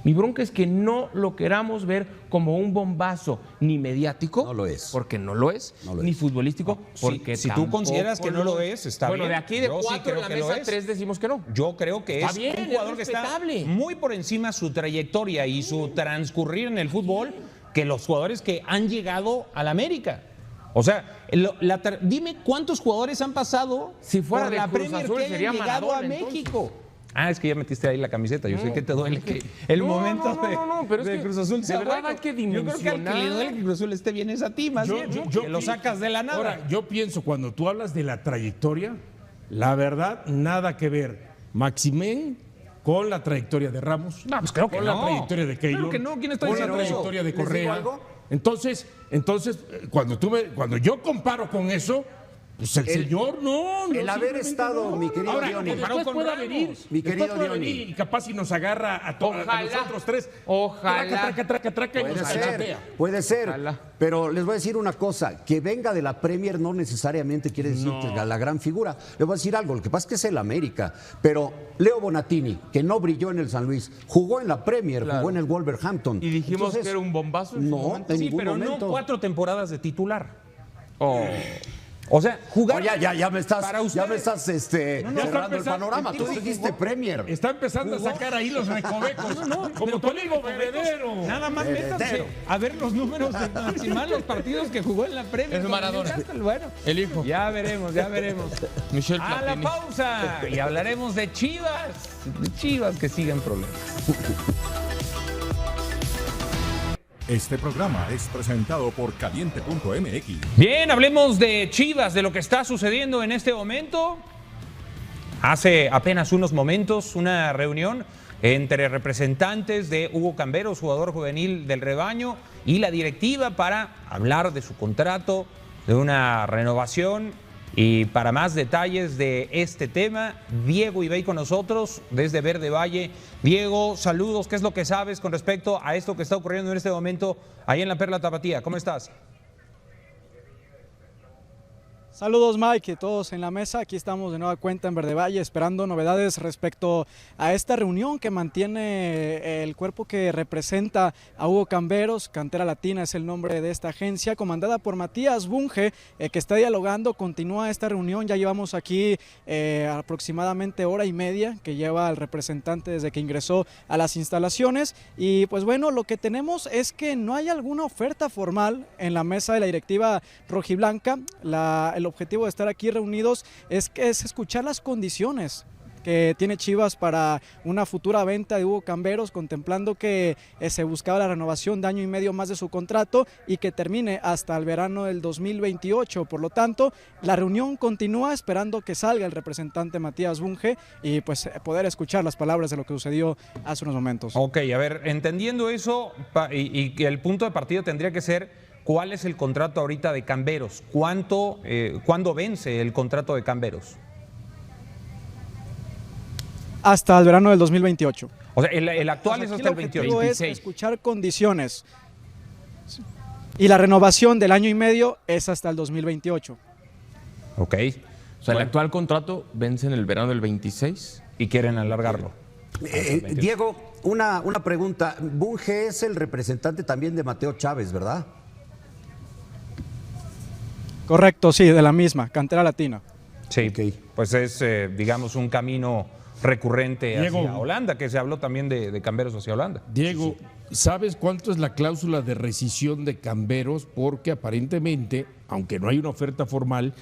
Speaker 5: Mi bronca es que no lo queramos ver como un bombazo ni mediático.
Speaker 4: No lo es.
Speaker 5: Porque no lo es.
Speaker 4: No lo
Speaker 5: ni
Speaker 4: es.
Speaker 5: futbolístico. Porque
Speaker 2: si tú
Speaker 5: tampoco
Speaker 2: consideras que no lo es, está
Speaker 5: bueno,
Speaker 2: bien.
Speaker 5: de aquí de
Speaker 2: Yo sí
Speaker 5: 4
Speaker 2: creo
Speaker 5: en la
Speaker 2: que lo
Speaker 5: mesa,
Speaker 2: es.
Speaker 5: 3 decimos que no.
Speaker 2: Yo creo que
Speaker 5: Está
Speaker 2: es
Speaker 5: bien,
Speaker 2: un
Speaker 5: es
Speaker 2: jugador que está
Speaker 5: respetable.
Speaker 2: muy por encima de su trayectoria y su transcurrir en el fútbol que los jugadores que han llegado al América. O sea, dime cuántos jugadores han pasado
Speaker 5: Si fuera
Speaker 2: por
Speaker 5: de
Speaker 2: la
Speaker 5: Cruz
Speaker 2: Premier
Speaker 5: Azul,
Speaker 2: que
Speaker 5: sería
Speaker 2: hayan llegado a
Speaker 5: Maradona,
Speaker 2: México. Ah, es que ya metiste ahí la camiseta. Yo sé que te duele que el
Speaker 5: No,
Speaker 2: momento
Speaker 5: no, pero es
Speaker 2: de
Speaker 5: que
Speaker 2: Cruz Azul
Speaker 5: de
Speaker 2: sea
Speaker 5: verdad
Speaker 2: bueno.
Speaker 5: hay que
Speaker 2: Yo creo que al que le
Speaker 5: dimensionar.
Speaker 2: duele que Cruz Azul esté bien es a ti, más bien, ¿no? Que lo sacas de la nada.
Speaker 3: Ahora, yo pienso, cuando tú hablas de la trayectoria, la verdad, nada que ver. Maximén con la trayectoria de Ramos.
Speaker 2: No, pues creo que
Speaker 3: con
Speaker 2: no.
Speaker 3: la trayectoria de Keylor.
Speaker 2: Claro que no, ¿quién está
Speaker 3: con la
Speaker 2: diciendo eso?
Speaker 3: trayectoria de
Speaker 4: ¿Les digo
Speaker 3: Correa.
Speaker 4: algo?
Speaker 3: Entonces, cuando yo comparo con eso, pues el señor no
Speaker 4: el haber
Speaker 3: simplemente
Speaker 4: estado,
Speaker 3: no.
Speaker 4: mi querido
Speaker 3: Ahora,
Speaker 4: Diony.
Speaker 3: que después
Speaker 2: con
Speaker 3: pueda
Speaker 2: Ramos.
Speaker 3: venir,
Speaker 4: Mi
Speaker 3: después
Speaker 4: querido
Speaker 3: pueda
Speaker 4: Diony.
Speaker 3: venir y capaz si nos agarra a
Speaker 5: Ojalá.
Speaker 3: nosotros tres.
Speaker 5: Ojalá.
Speaker 3: Traca, y nos achatea.
Speaker 4: Puede ser,
Speaker 5: Ojalá.
Speaker 4: pero les voy a decir una cosa, que venga de la Premier no necesariamente quiere decir que es la gran figura. Les voy a decir algo, lo que pasa es que es el América, pero Leo Bonatini, que no brilló en el San Luis, jugó en la Premier, jugó en el Wolverhampton.
Speaker 5: Y dijimos
Speaker 4: Entonces,
Speaker 5: que era un bombazo en su
Speaker 4: No,
Speaker 5: momento.
Speaker 4: en
Speaker 2: Sí,
Speaker 4: ningún
Speaker 2: pero
Speaker 4: momento.
Speaker 2: no 4 temporadas de titular.
Speaker 5: Oh.
Speaker 2: O sea, jugar.
Speaker 4: Oye, ya me estás,
Speaker 2: para
Speaker 4: ya me estás cerrando el panorama. Tú
Speaker 3: tipo
Speaker 4: dijiste Premier.
Speaker 3: Está empezando a sacar ahí los recovecos. Como Toligo Veredero.
Speaker 2: Nada más métanse a ver los números de Maximal, los partidos que jugó en la Premier.
Speaker 5: Es Maradona.
Speaker 2: Bueno,
Speaker 5: El hijo.
Speaker 2: ya veremos.
Speaker 5: Michel
Speaker 2: A la
Speaker 5: Platini.
Speaker 2: pausa y hablaremos de Chivas. De Chivas que siguen problemas.
Speaker 9: Este programa es presentado por Caliente.mx.
Speaker 2: Bien, hablemos de Chivas, de lo que está sucediendo en este momento. Hace apenas unos momentos una reunión entre representantes de Hugo Camberos, jugador juvenil del Rebaño, y la directiva para hablar de su contrato, de una renovación. Y para más detalles de este tema, Diego Ibey con nosotros desde Verde Valle. Diego, saludos. ¿Qué es lo que sabes con respecto a esto que está ocurriendo en este momento ahí en la Perla Tapatía? ¿Cómo estás?
Speaker 7: Saludos Mike y todos en la mesa, aquí estamos de nueva cuenta en Verde Valle esperando novedades respecto a esta reunión que mantiene el cuerpo que representa a Hugo Camberos. Cantera Latina es el nombre de esta agencia, comandada por Matías Bunge, que está dialogando. Continúa esta reunión, ya llevamos aquí aproximadamente hora y media que lleva el representante desde que ingresó a las instalaciones, y pues bueno, lo que tenemos es que no hay alguna oferta formal en la mesa de la directiva rojiblanca. El objetivo de estar aquí reunidos es escuchar las condiciones que tiene Chivas para una futura venta de Hugo Camberos, contemplando que se buscaba la renovación de año y medio más de su contrato y que termine hasta el verano del 2028. Por lo tanto, la reunión continúa esperando que salga el representante Matías Bunge y pues poder escuchar las palabras de lo que sucedió hace unos momentos.
Speaker 2: Ok, a ver, entendiendo eso y que el punto de partida tendría que ser ¿cuál es el contrato ahorita de Camberos? ¿Cuándo vence el contrato de Camberos?
Speaker 7: Hasta el verano del 2028.
Speaker 2: O sea, el actual es hasta el 28.
Speaker 7: Es escuchar condiciones. Y la renovación del año y medio es hasta el 2028.
Speaker 2: Ok.
Speaker 5: O sea, el actual contrato vence en el verano del 26.
Speaker 2: Y quieren alargarlo.
Speaker 4: Diego, una pregunta. Bunge es el representante también de Mateo Chávez, ¿verdad?
Speaker 7: Correcto, sí, de la misma, Cantera Latina.
Speaker 2: Sí,
Speaker 4: Okay.
Speaker 2: Pues es, digamos, un camino recurrente
Speaker 3: Diego,
Speaker 2: hacia Holanda, que se habló también de Camberos hacia Holanda.
Speaker 3: Diego, ¿sabes cuánto es la cláusula de rescisión de Camberos? Porque aparentemente, aunque no hay una oferta formal,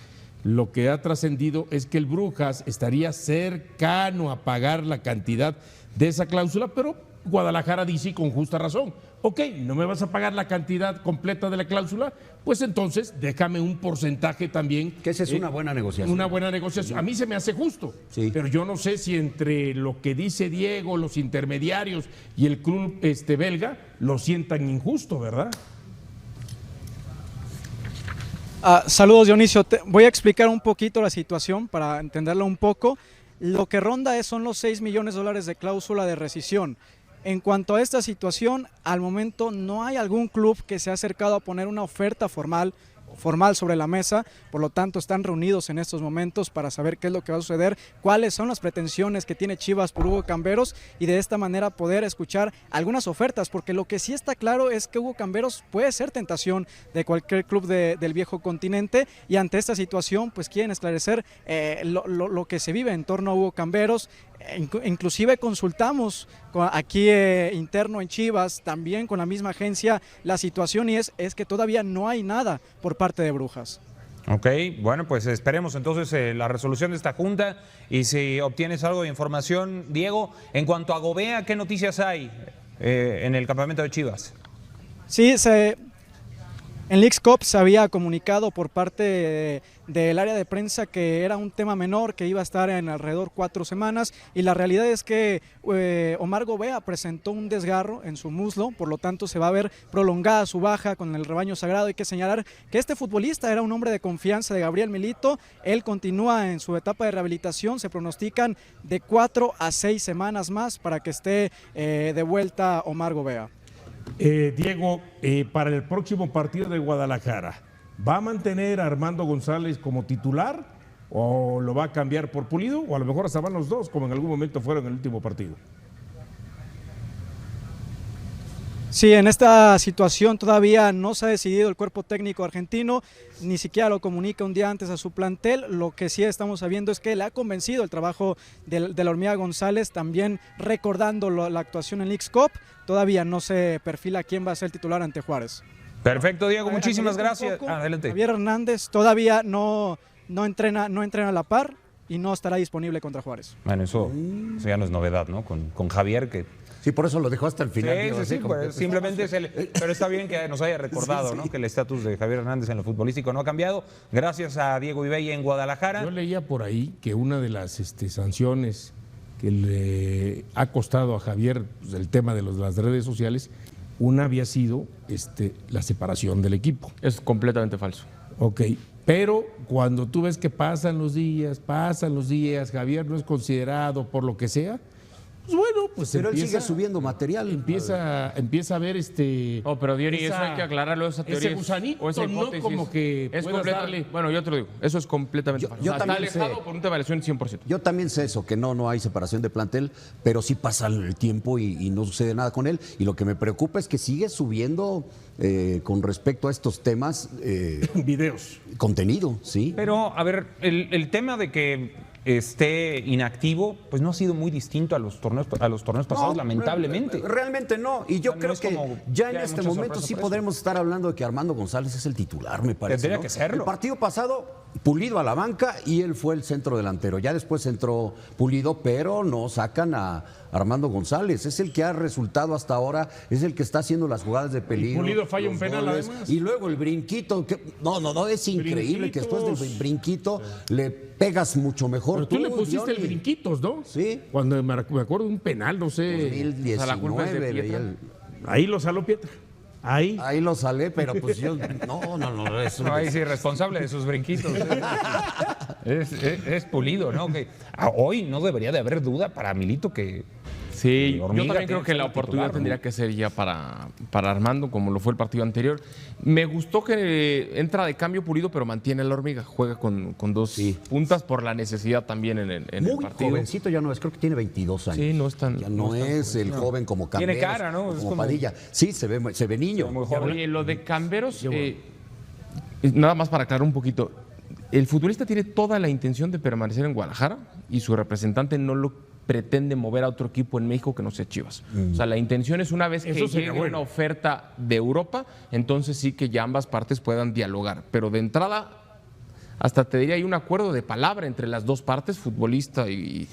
Speaker 3: lo que ha trascendido es que el Brujas estaría cercano a pagar la cantidad de esa cláusula, pero Guadalajara dice con justa razón: ok, no me vas a pagar la cantidad completa de la cláusula, pues entonces déjame un porcentaje también.
Speaker 4: Que esa es una buena negociación.
Speaker 3: Una buena negociación. A mí se me hace justo,
Speaker 4: Sí.
Speaker 3: pero yo no sé si entre lo que dice Diego, los intermediarios y el club belga lo sientan injusto, ¿verdad?
Speaker 7: Saludos Dionisio, voy a explicar un poquito la situación para entenderla un poco. Lo que ronda son los $6 millones de cláusula de rescisión. En cuanto a esta situación, al momento no hay algún club que se ha acercado a poner una oferta formal sobre la mesa, por lo tanto están reunidos en estos momentos para saber qué es lo que va a suceder, cuáles son las pretensiones que tiene Chivas por Hugo Camberos y de esta manera poder escuchar algunas ofertas, porque lo que sí está claro es que Hugo Camberos puede ser tentación de cualquier club del viejo continente, y ante esta situación pues quieren esclarecer lo que se vive en torno a Hugo Camberos. Inclusive consultamos aquí interno en Chivas, también con la misma agencia, la situación y es que todavía no hay nada por parte de Brujas.
Speaker 2: Ok, bueno, pues esperemos entonces la resolución de esta junta, y si obtienes algo de información, Diego, en cuanto a Gobea, ¿qué noticias hay en el campamento de Chivas?
Speaker 7: Sí, en Leagues Cup se había comunicado por parte del área de prensa que era un tema menor, que iba a estar en alrededor 4 semanas, y la realidad es que Omar Gobea presentó un desgarro en su muslo, por lo tanto se va a ver prolongada su baja con el rebaño sagrado. Hay que señalar que este futbolista era un hombre de confianza de Gabriel Milito, él continúa en su etapa de rehabilitación, se pronostican de 4 a 6 semanas más para que esté de vuelta Omar Gobea.
Speaker 3: Diego, para el próximo partido de Guadalajara, ¿va a mantener a Armando González como titular o lo va a cambiar por Pulido? O a lo mejor hasta van los dos, como en algún momento fueron en el último partido.
Speaker 7: Sí, en esta situación todavía no se ha decidido el cuerpo técnico argentino, ni siquiera lo comunica un día antes a su plantel. Lo que sí estamos sabiendo es que le ha convencido el trabajo de la Hormiga González, también recordando la actuación en Leagues Cup. Todavía no se perfila quién va a ser el titular ante Juárez.
Speaker 2: Perfecto, Diego, muchísimas gracias. Adelante.
Speaker 7: Javier Hernández todavía no entrena a la par y no estará disponible contra Juárez.
Speaker 2: Bueno, eso ya no es novedad, ¿no? Con Javier, que...
Speaker 4: Sí, por eso lo dejó hasta el final.
Speaker 2: Sí, pues, simplemente pero está bien que nos haya recordado, ¿no? Que el estatus de Javier Hernández en lo futbolístico no ha cambiado. Gracias a Diego Ibella en Guadalajara.
Speaker 3: Yo leía por ahí que una de las sanciones que le ha costado a Javier pues, el tema de las redes sociales, una había sido la separación del equipo.
Speaker 5: Es completamente falso.
Speaker 3: Ok, pero cuando tú ves que pasan los días, Javier no es considerado por lo que sea, pues bueno, pues
Speaker 4: pero
Speaker 3: empieza,
Speaker 4: él sigue subiendo material.
Speaker 3: Empieza a ver
Speaker 5: No, pero Diori, eso hay que aclararlo, esa teoría.
Speaker 3: Ese gusanito,
Speaker 5: o esa
Speaker 3: no
Speaker 5: hipótesis,
Speaker 3: como que
Speaker 5: es completamente. Bueno, yo te lo digo, eso es completamente falso.
Speaker 4: Yo
Speaker 5: está
Speaker 4: también
Speaker 5: alejado
Speaker 4: sé.
Speaker 5: por un tema de lesión 100%.
Speaker 4: Yo también sé eso, que no hay separación de plantel, pero sí pasa el tiempo y no sucede nada con él. Y lo que me preocupa es que sigue subiendo con respecto a estos temas
Speaker 3: videos.
Speaker 4: Contenido, sí.
Speaker 2: Pero, a ver, el tema de que esté inactivo, pues no ha sido muy distinto a los torneos pasados, lamentablemente.
Speaker 4: Realmente no. Y yo creo que ya en este momento sí podremos estar hablando de que Armando González es el titular, me parece.
Speaker 2: Tendría que serlo.
Speaker 4: El partido pasado, Pulido a la banca y él fue el centro delantero. Ya después entró Pulido, pero no sacan a Armando González. Es el que ha resultado hasta ahora, es el que está haciendo las jugadas de peligro.
Speaker 3: Y Pulido falla un penal además.
Speaker 4: Y luego el brinquito. No, es increíble que después del brinquito le pegas mucho mejor.
Speaker 3: Pero tú le pusiste el brinquitos, ¿no?
Speaker 4: Sí.
Speaker 3: Cuando me acuerdo de un penal, no sé.
Speaker 4: 2019.
Speaker 5: O sea, la culpa es de Pietra.
Speaker 3: Ahí lo saló Pietra. Ahí
Speaker 4: lo salé, pero pues yo. No.
Speaker 2: Ahí sí, responsable de sus brinquitos. es Pulido, ¿no? Que hoy no debería de haber duda para Milito que.
Speaker 5: Sí, yo
Speaker 2: Hormiga
Speaker 5: también creo que la oportunidad
Speaker 2: titular,
Speaker 5: tendría
Speaker 2: ¿no?
Speaker 5: que ser ya para Armando, como lo fue el partido anterior. Me gustó que entra de cambio Pulido, pero mantiene la Hormiga, juega con dos puntas por la necesidad también en el partido.
Speaker 4: Muy jovencito ya no es, creo que tiene 22 años.
Speaker 5: Sí, no es tan.
Speaker 4: Ya no es el joven como Camberos.
Speaker 2: Tiene cara, ¿no? Es
Speaker 4: Como
Speaker 2: como
Speaker 4: Padilla. Sí, se ve niño.
Speaker 5: Oye, lo de Camberos, nada más para aclarar un poquito. El futbolista tiene toda la intención de permanecer en Guadalajara y su representante no lo pretende mover a otro equipo en México que no sea Chivas. O sea, la intención es una vez que llegue una oferta de Europa, entonces sí que ya ambas partes puedan dialogar. Pero de entrada, hasta te diría, hay un acuerdo de palabra entre las dos partes, futbolista y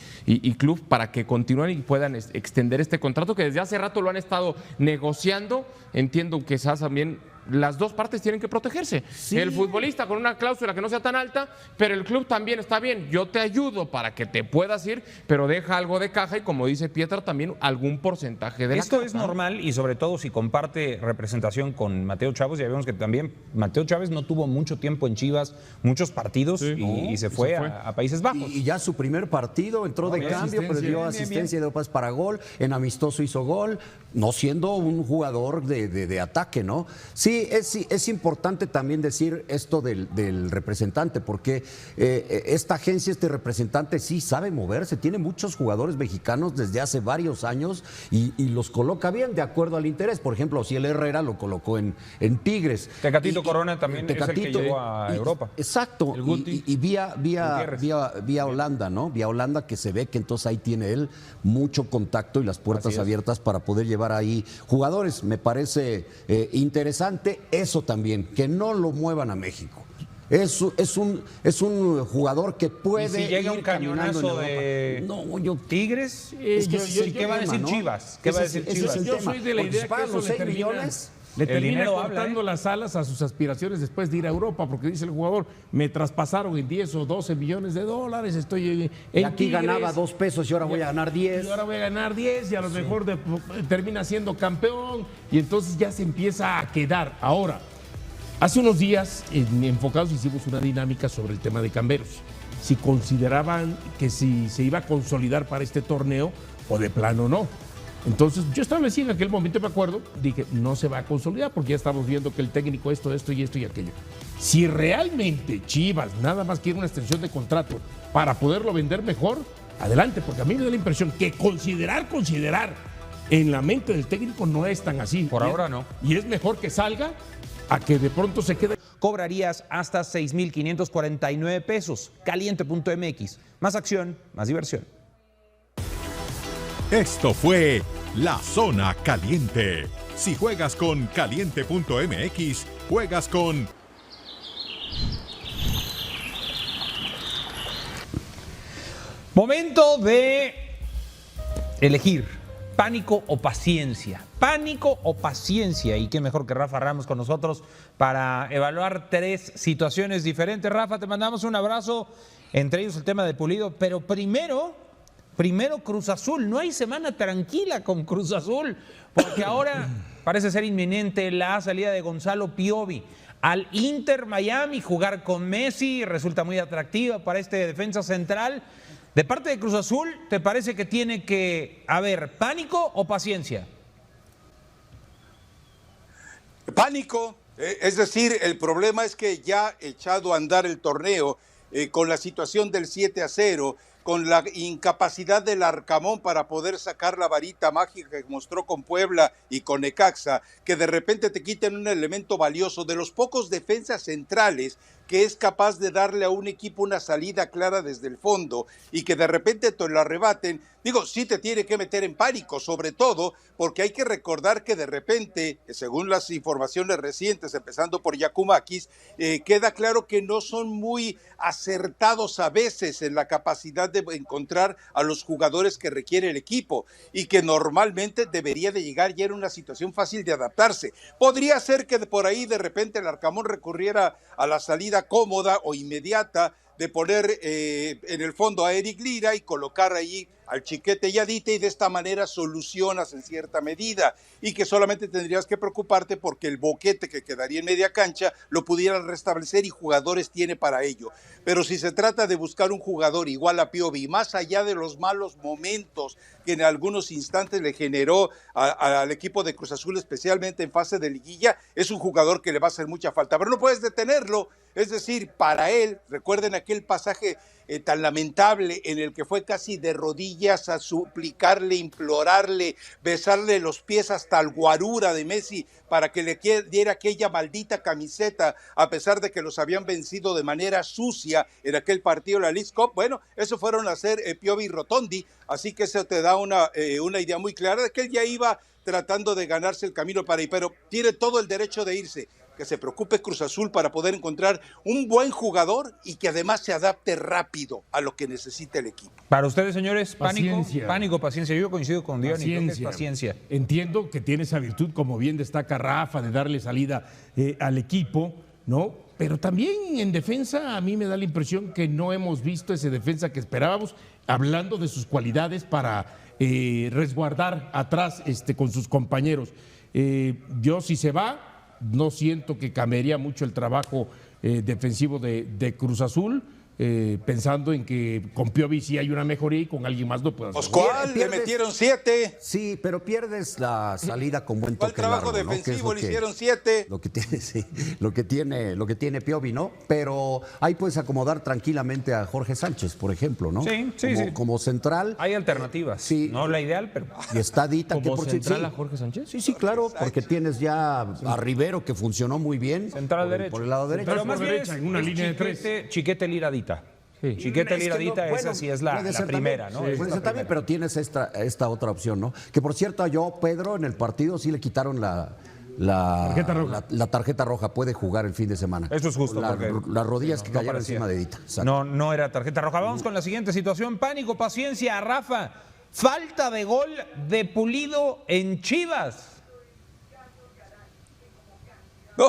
Speaker 5: club, para que continúen y puedan extender este contrato que desde hace rato lo han estado negociando. Entiendo que quizás también las dos partes tienen que protegerse. Sí. El futbolista con una cláusula que no sea tan alta, pero el club también está bien. Yo te ayudo para que te puedas ir, pero deja algo de caja y, como dice Pietra, también algún porcentaje de la
Speaker 2: Esto
Speaker 5: caja.
Speaker 2: es normal y sobre todo si comparte representación con Mateo Chávez. Ya vemos que también Mateo Chávez no tuvo mucho tiempo en Chivas, muchos partidos y se fue a Países Bajos.
Speaker 4: Y ya su primer partido entró de cambio, pero dio asistencia y dio pas para gol. En amistoso hizo gol, no siendo un jugador de ataque, ¿no? Sí, es importante también decir esto del representante, porque esta agencia, este representante sí sabe moverse, tiene muchos jugadores mexicanos desde hace varios años y los coloca bien de acuerdo al interés. Por ejemplo, Ociel Herrera lo colocó en Tigres.
Speaker 2: Tecatito Corona también es el que llegó a Europa.
Speaker 4: Exacto, y vía Holanda, ¿no? Vía Holanda, que se ve que entonces ahí tiene él mucho contacto y las puertas abiertas para poder llevar ahí jugadores. Me parece interesante eso también, que no lo muevan a México. Es un jugador que puede.
Speaker 2: ¿Y si llega un cañonazo de Tigres? ¿Qué va a decir Chivas? ¿Qué va a decir Chivas?
Speaker 3: Yo soy de la idea que eso le termina cortando las alas a sus aspiraciones después de ir a Europa, porque dice el jugador, me traspasaron en 10 o 12 millones de dólares, estoy en
Speaker 4: aquí
Speaker 3: Tigres,
Speaker 4: ganaba 2 pesos y ahora voy a ganar 10.
Speaker 3: Y ahora voy a ganar 10 y a lo mejor termina siendo campeón y entonces ya se empieza a quedar. Ahora, hace unos días en Enfocados hicimos una dinámica sobre el tema de Camberos. Si consideraban que si se iba a consolidar para este torneo o de plano no. Entonces yo establecí en aquel momento, me acuerdo, dije, no se va a consolidar porque ya estamos viendo que el técnico esto y aquello. Si realmente Chivas nada más quiere una extensión de contrato para poderlo vender mejor, adelante, porque a mí me da la impresión que considerar en la mente del técnico no es tan así.
Speaker 2: Por ahora no.
Speaker 3: Y es mejor que salga a que de pronto se quede.
Speaker 2: Cobrarías hasta 6,549 pesos. Caliente.mx. Más acción, más diversión.
Speaker 9: Esto fue La Zona Caliente. Si juegas con Caliente.mx, juegas con...
Speaker 2: Momento de elegir pánico o paciencia. Pánico o paciencia. Y qué mejor que Rafa Ramos con nosotros para evaluar 3 situaciones diferentes. Rafa, te mandamos un abrazo, entre ellos el tema de Pulido, pero primero Cruz Azul. No hay semana tranquila con Cruz Azul, porque ahora parece ser inminente la salida de Gonzalo Piovi al Inter Miami. Jugar con Messi resulta muy atractiva para este defensa central. De parte de Cruz Azul, ¿te parece que tiene que haber pánico o paciencia?
Speaker 10: Pánico, es decir, el problema es que ya echado a andar el torneo con la situación del 7-0, con la incapacidad del Arcamón para poder sacar la varita mágica que mostró con Puebla y con Necaxa, que de repente te quiten un elemento valioso de los pocos defensas centrales que es capaz de darle a un equipo una salida clara desde el fondo y que de repente te lo arrebaten. Digo, sí te tiene que meter en pánico, sobre todo porque hay que recordar que de repente, según las informaciones recientes, empezando por Giacomakis, queda claro que no son muy acertados a veces en la capacidad de encontrar a los jugadores que requiere el equipo y que normalmente debería de llegar ya en una situación fácil de adaptarse. Podría ser que por ahí de repente el Arcamón recurriera a la salida cómoda o inmediata de poner en el fondo a Eric Lira y colocar ahí al Chiquete y a Dite, y de esta manera solucionas en cierta medida, y que solamente tendrías que preocuparte porque el boquete que quedaría en media cancha lo pudieran restablecer y jugadores tiene para ello. Pero si se trata de buscar un jugador igual a Piovi, más allá de los malos momentos que en algunos instantes le generó al equipo de Cruz Azul, especialmente en fase de liguilla, es un jugador que le va a hacer mucha falta, pero no puedes detenerlo. Es decir, para él, recuerden aquel pasaje tan lamentable en el que fue casi de rodillas a suplicarle, implorarle, besarle los pies hasta el guarura de Messi para que le diera aquella maldita camiseta, a pesar de que los habían vencido de manera sucia en aquel partido de la Leagues Cup. Bueno, eso fueron a hacer Piovi y Rotondi, así que eso te da una idea muy clara de que él ya iba tratando de ganarse el camino para ir, pero tiene todo el derecho de irse. Que se preocupe Cruz Azul para poder encontrar un buen jugador y que además se adapte rápido a lo que necesita el equipo.
Speaker 2: Para ustedes, señores,
Speaker 3: Paciencia.
Speaker 2: pánico, paciencia. Yo coincido con Diony, creo que es paciencia.
Speaker 3: Entiendo que tiene esa virtud, como bien destaca Rafa, de darle salida al equipo, ¿no? Pero también en defensa a mí me da la impresión que no hemos visto ese defensa que esperábamos, hablando de sus cualidades para resguardar atrás con sus compañeros. Yo, si se va, no siento que cambiaría mucho el trabajo defensivo de Cruz Azul, pensando en que con Piovi sí hay una mejoría y con alguien más no puede hacer.
Speaker 10: Oscual, le metieron 7.
Speaker 4: Sí, pero pierdes la salida con buen toque
Speaker 10: trabajo
Speaker 4: largo,
Speaker 10: defensivo,
Speaker 4: ¿no?
Speaker 10: le hicieron 7.
Speaker 4: Lo que tiene, sí, lo que tiene Piovi, ¿no? Pero ahí puedes acomodar tranquilamente a Jorge Sánchez, por ejemplo, ¿no?
Speaker 2: Sí.
Speaker 4: Como central.
Speaker 2: Hay alternativas.
Speaker 4: Sí.
Speaker 2: No la ideal, pero...
Speaker 4: Y está Dita.
Speaker 5: ¿Como
Speaker 4: que por
Speaker 5: central
Speaker 4: sí,
Speaker 5: a Jorge Sánchez?
Speaker 4: Sí, claro, porque tienes ya a Rivero, que funcionó muy bien.
Speaker 2: Central derecho.
Speaker 4: Por el lado derecho.
Speaker 2: Pero más bien
Speaker 3: derecha, en una línea de 3.
Speaker 2: Chiquete Liradita.
Speaker 5: Sí.
Speaker 2: Chiquete
Speaker 4: Es que
Speaker 2: Liradita,
Speaker 4: no, bueno,
Speaker 2: esa sí es la
Speaker 4: puede ser
Speaker 2: primera,
Speaker 4: también,
Speaker 2: ¿no?
Speaker 4: sí, puede ser también, pero tienes esta otra opción, ¿no? Que por cierto, Pedro, en el partido sí le quitaron la tarjeta roja. Puede jugar el fin de semana.
Speaker 2: Eso es justo.
Speaker 4: Las rodillas que cayeron
Speaker 2: parecía.
Speaker 4: encima de Dita. Exacto.
Speaker 2: No era tarjeta roja. Vamos con la siguiente situación. Pánico, paciencia, Rafa. Falta de gol de Pulido en Chivas.
Speaker 10: No,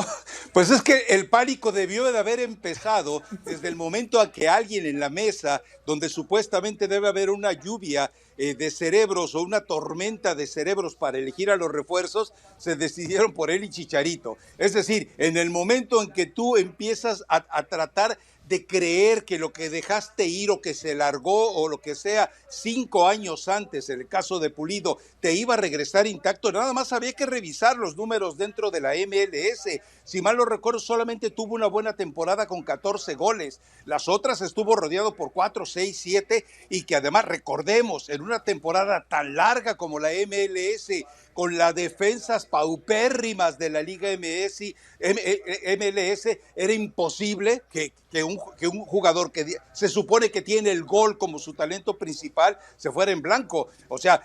Speaker 10: pues es que el pánico debió de haber empezado desde el momento a que alguien en la mesa, donde supuestamente debe haber una lluvia de cerebros o una tormenta de cerebros para elegir a los refuerzos, se decidieron por él y Chicharito. Es decir, en el momento en que tú empiezas a tratar de creer que lo que dejaste ir o que se largó o lo que sea 5 años antes, en el caso de Pulido, te iba a regresar intacto. Nada más había que revisar los números dentro de la MLS. Si mal no recuerdo, solamente tuvo una buena temporada con 14 goles. Las otras estuvo rodeado por 4, 6, 7 y que además recordemos, en una temporada tan larga como la MLS, con las defensas paupérrimas de la Liga MLS, era imposible que un jugador que se supone que tiene el gol como su talento principal se fuera en blanco. O sea,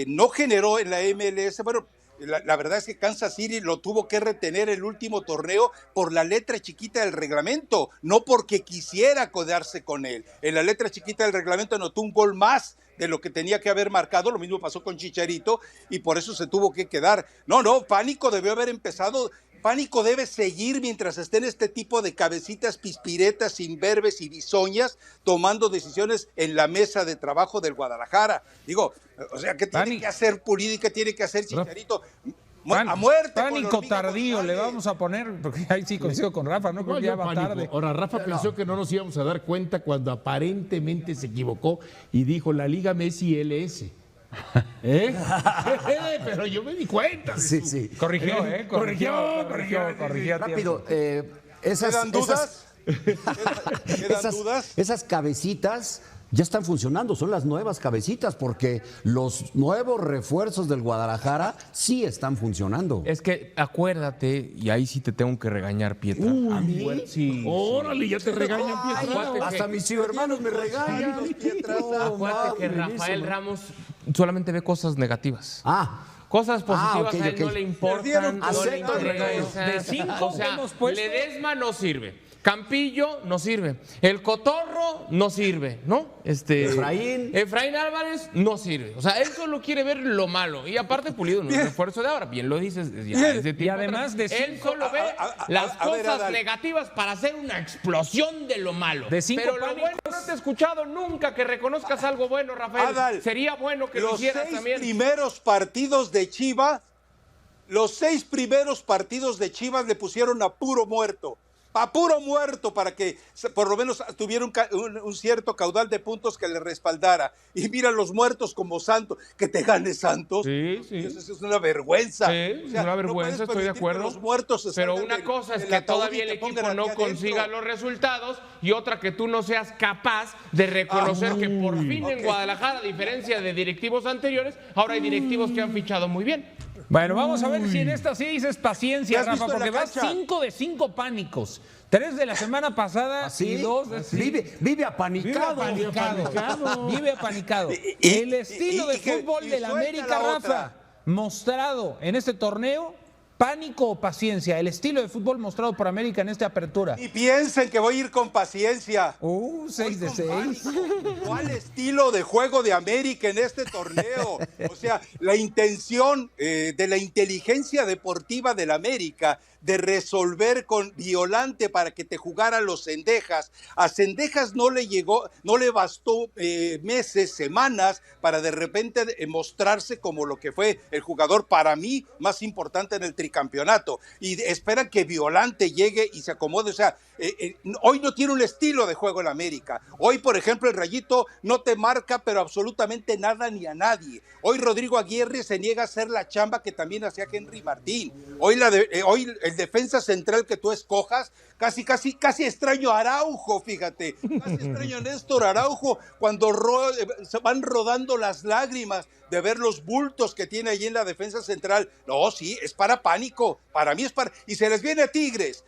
Speaker 10: no generó en la MLS, bueno, la verdad es que Kansas City lo tuvo que retener el último torneo por la letra chiquita del reglamento, no porque quisiera codearse con él. En la letra chiquita del reglamento anotó un gol más de lo que tenía que haber marcado, lo mismo pasó con Chicharito y por eso se tuvo que quedar. No, Pánico debió haber empezado. Pánico debe seguir mientras estén este tipo de cabecitas pispiretas, imberbes y bisoñas tomando decisiones en la mesa de trabajo del Guadalajara. Digo, o sea, ¿qué tiene que hacer Pulido y qué tiene que hacer Chicharito? A muerte.
Speaker 2: Pánico tardío le vamos a poner, porque ahí sí coincido con Rafa, ¿no? Creo que ya va tarde.
Speaker 3: Ahora, Rafa pensó que no nos íbamos a dar cuenta cuando aparentemente se equivocó y dijo la Liga Messi LS. Pero yo me di cuenta.
Speaker 4: Sí.
Speaker 2: Corrigió.
Speaker 4: Rápido, ¿quedan
Speaker 10: dudas? ¿Quedan dudas?
Speaker 4: Esas cabecitas ya están funcionando, son las nuevas cabecitas, porque los nuevos refuerzos del Guadalajara sí están funcionando.
Speaker 5: Es que acuérdate, y ahí sí te tengo que regañar, Pietra.
Speaker 4: ¿A mí?
Speaker 5: Sí.
Speaker 3: Órale, ya te regañan, Pietra.
Speaker 4: Hasta mis hermanos me regañan.
Speaker 5: Acuérdate que Rafael Ramos solamente ve cosas negativas. Cosas positivas a él no le importan.
Speaker 2: De 5
Speaker 5: o sea, Ledesma no sirve. Campillo no sirve. El Cotorro no sirve, ¿no? Efraín Álvarez no sirve. O sea, él solo quiere ver lo malo. Y aparte Pulido no es un refuerzo de ahora. Bien lo dices.
Speaker 2: Y además
Speaker 5: él solo ve las cosas negativas para hacer una explosión de lo malo. Pero lo bueno no te he escuchado nunca que reconozcas algo bueno, Rafael.
Speaker 10: Adal,
Speaker 5: sería bueno que lo hicieras también.
Speaker 10: Los 6 primeros partidos de Chivas le pusieron a puro muerto para que por lo menos tuviera un cierto caudal de puntos que le respaldara. Y mira los muertos como Santos, que te gane Santos.
Speaker 5: Sí.
Speaker 10: Eso es una vergüenza.
Speaker 5: Sí, o sea, es una vergüenza, estoy de acuerdo.
Speaker 10: Los muertos
Speaker 5: pero una cosa es que todavía el equipo no consiga los resultados y otra que tú no seas capaz de reconocer que por fin en Guadalajara, a diferencia de directivos anteriores, ahora hay directivos que han fichado muy bien.
Speaker 2: Bueno, vamos a ver si en esta sí dices paciencia, Rafa, porque vas 5 de 5 pánicos. 3 de la semana pasada y 2 de...
Speaker 4: Vive apanicado.
Speaker 2: Vive apanicado. El estilo de fútbol del América, Rafa, mostrado en este torneo, pánico o paciencia. El estilo de fútbol mostrado por América en esta apertura.
Speaker 10: Y piensen que voy a ir con paciencia.
Speaker 2: 6 de 6.
Speaker 10: ¿Cuál estilo de juego de América en este torneo? O sea, la intención de la inteligencia deportiva del América de resolver con Violante para que te jugara los Cendejas. A Cendejas no le bastó meses, semanas para de repente mostrarse como lo que fue el jugador para mí más importante en el tricampeonato. Y esperan que Violante llegue y se acomode. O sea, hoy no tiene un estilo de juego en América. Hoy, por ejemplo, el Rayito no te marca, pero absolutamente nada ni a nadie. Hoy Rodrigo Aguirre se niega a hacer la chamba que también hacía Henry Martín. Hoy el defensa central que tú escojas, casi extraño a Araujo, fíjate. Casi extraño a Néstor Araujo cuando se van rodando las lágrimas de ver los bultos que tiene allí en la defensa central. No, sí, es para pánico. Para mí es para... Y se les viene Tigres.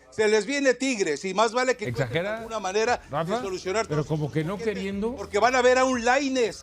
Speaker 10: Y más vale que
Speaker 2: exagera
Speaker 10: de alguna manera de solucionar.
Speaker 3: Pero como que no queriendo.
Speaker 10: Porque van a ver a un Lainez.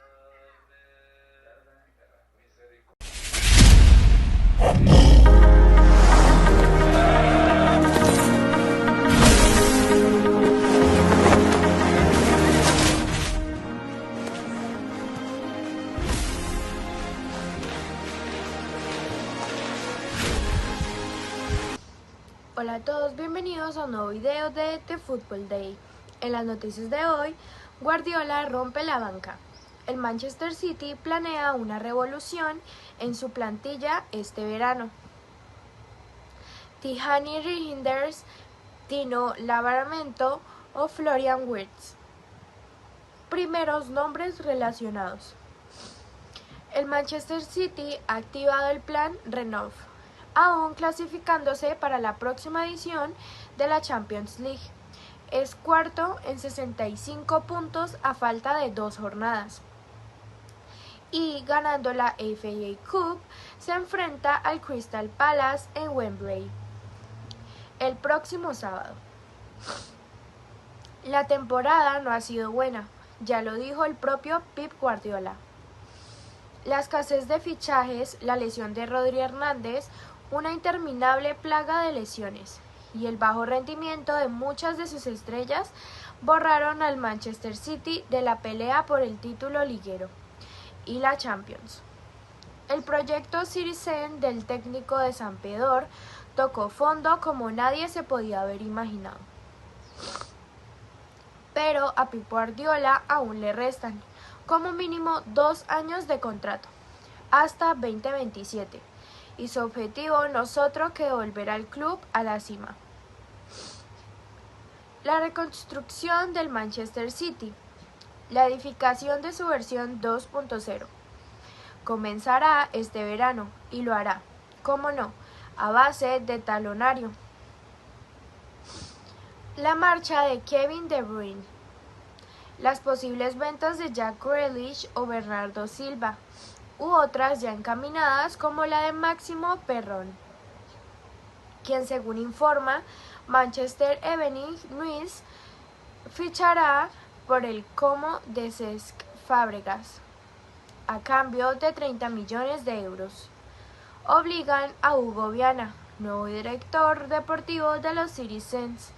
Speaker 11: Hola a todos, bienvenidos a un nuevo video de The Football Day. En las noticias de hoy, Guardiola rompe la banca. El Manchester City planea una revolución en su plantilla este verano. Tijani Reinders, Tino Livramento, o Florian Wirtz. Primeros nombres relacionados. El Manchester City ha activado el plan Renov, aún clasificándose para la próxima edición de la Champions League. Es cuarto en 65 puntos a falta de 2 jornadas. Y ganando la FA Cup, se enfrenta al Crystal Palace en Wembley el próximo sábado. La temporada no ha sido buena, ya lo dijo el propio Pep Guardiola. La escasez de fichajes, la lesión de Rodri Hernández, una interminable plaga de lesiones y el bajo rendimiento de muchas de sus estrellas borraron al Manchester City de la pelea por el título liguero y la Champions. El proyecto Citizen del técnico de Sampdoria tocó fondo como nadie se podía haber imaginado. Pero a Pep Guardiola aún le restan como mínimo 2 años de contrato, hasta 2027, y su objetivo no es otro que devolver al club a la cima. La reconstrucción del Manchester City, la edificación de su versión 2.0, comenzará este verano y lo hará, cómo no, a base de talonario. La marcha de Kevin De Bruyne, las posibles ventas de Jack Grealish o Bernardo Silva, u otras ya encaminadas como la de Máximo Perrón, quien según informa Manchester Evening News fichará por el Como de Cesc Fábregas a cambio de 30 millones de euros. Obligan a Hugo Viana, nuevo director deportivo de los Citizens,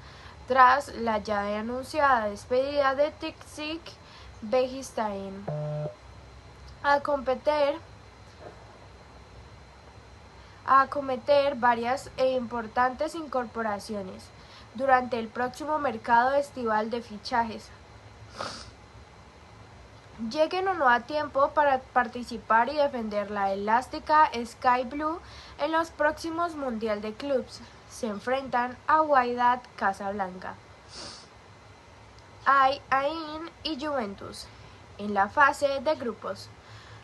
Speaker 11: tras la ya anunciada despedida de Txiki Begiristain, a acometer varias e importantes incorporaciones durante el próximo mercado estival de fichajes. Lleguen o no a tiempo para participar y defender la elástica Sky Blue en los próximos Mundial de Clubs. Se enfrentan a Wydad Casablanca, Ain y Juventus en la fase de grupos.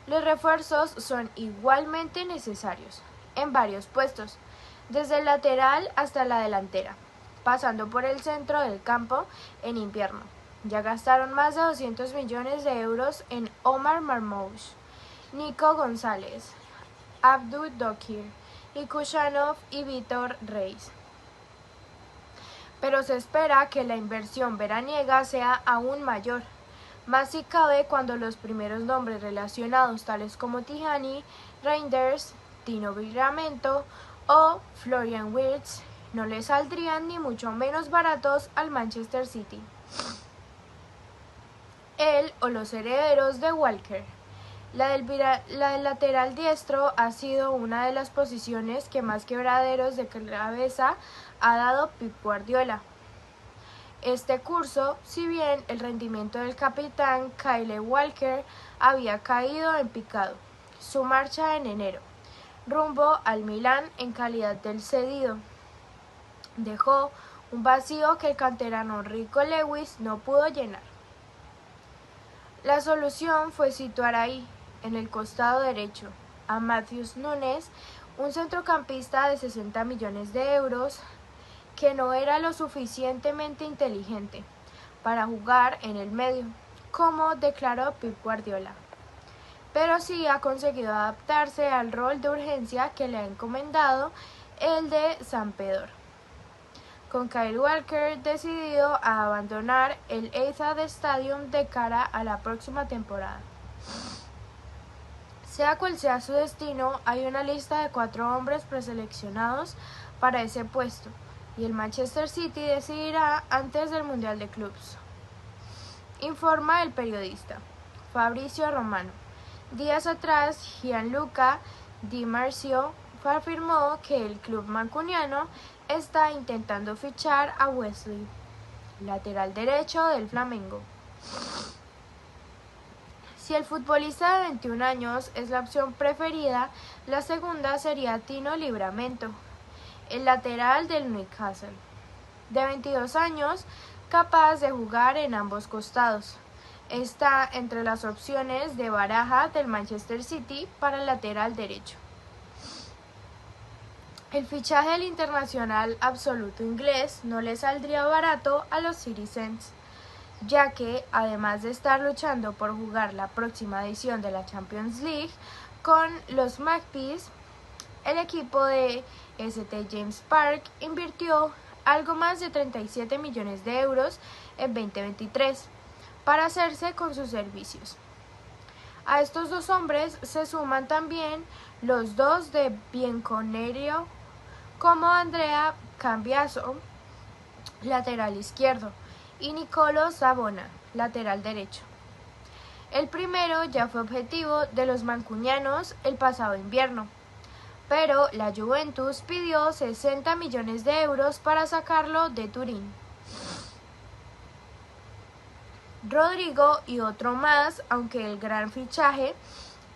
Speaker 11: Los refuerzos son igualmente necesarios en varios puestos, desde el lateral hasta la delantera, pasando por el centro del campo en invierno. Ya gastaron más de 200 millones de euros en Omar Marmoush, Nico González, Abdul Dokir y Kushanov y Vítor Reis. Pero se espera que la inversión veraniega sea aún mayor, más si cabe cuando los primeros nombres relacionados tales como Tijani, Reinders, Tino Livramento o Florian Wirtz no le saldrían ni mucho menos baratos al Manchester City. Él o los herederos de Walker. La del lateral diestro ha sido una de las posiciones que más quebraderos de cabeza ha dado Pep Guardiola. Este curso, si bien el rendimiento del capitán Kyle Walker había caído en picado, su marcha en enero, rumbo al Milán en calidad del cedido, dejó un vacío que el canterano Rico Lewis no pudo llenar. La solución fue situar ahí, en el costado derecho, a Matheus Nunes, un centrocampista de 60 millones de euros, que no era lo suficientemente inteligente para jugar en el medio, como declaró Pep Guardiola, pero sí ha conseguido adaptarse al rol de urgencia que le ha encomendado el de Sampdoria, con Kyle Walker decidido a abandonar el Etihad Stadium de cara a la próxima temporada. Sea cual sea su destino, hay una lista de 4 hombres preseleccionados para ese puesto, y el Manchester City decidirá antes del Mundial de Clubs. Informa el periodista Fabrizio Romano. Días atrás, Gianluca Di Marzio afirmó que el club mancuniano está intentando fichar a Wesley, lateral derecho del Flamengo. Si el futbolista de 21 años es la opción preferida, la segunda sería Tino Livramento, el lateral del Newcastle. De 22 años, capaz de jugar en ambos costados. Está entre las opciones de baraja del Manchester City para el lateral derecho. El fichaje del internacional absoluto inglés no le saldría barato a los Citizens, ya que, además de estar luchando por jugar la próxima edición de la Champions League con los Magpies, el equipo de St. James Park invirtió algo más de 37 millones de euros en 2023 para hacerse con sus servicios. A estos dos hombres se suman también los dos de Bianconeri, como Andrea Cambiaso, lateral izquierdo, y Nicolo Savona, lateral derecho. El primero ya fue objetivo de los mancunianos el pasado invierno, pero la Juventus pidió 60 millones de euros para sacarlo de Turín. Rodrigo y otro más, aunque el gran fichaje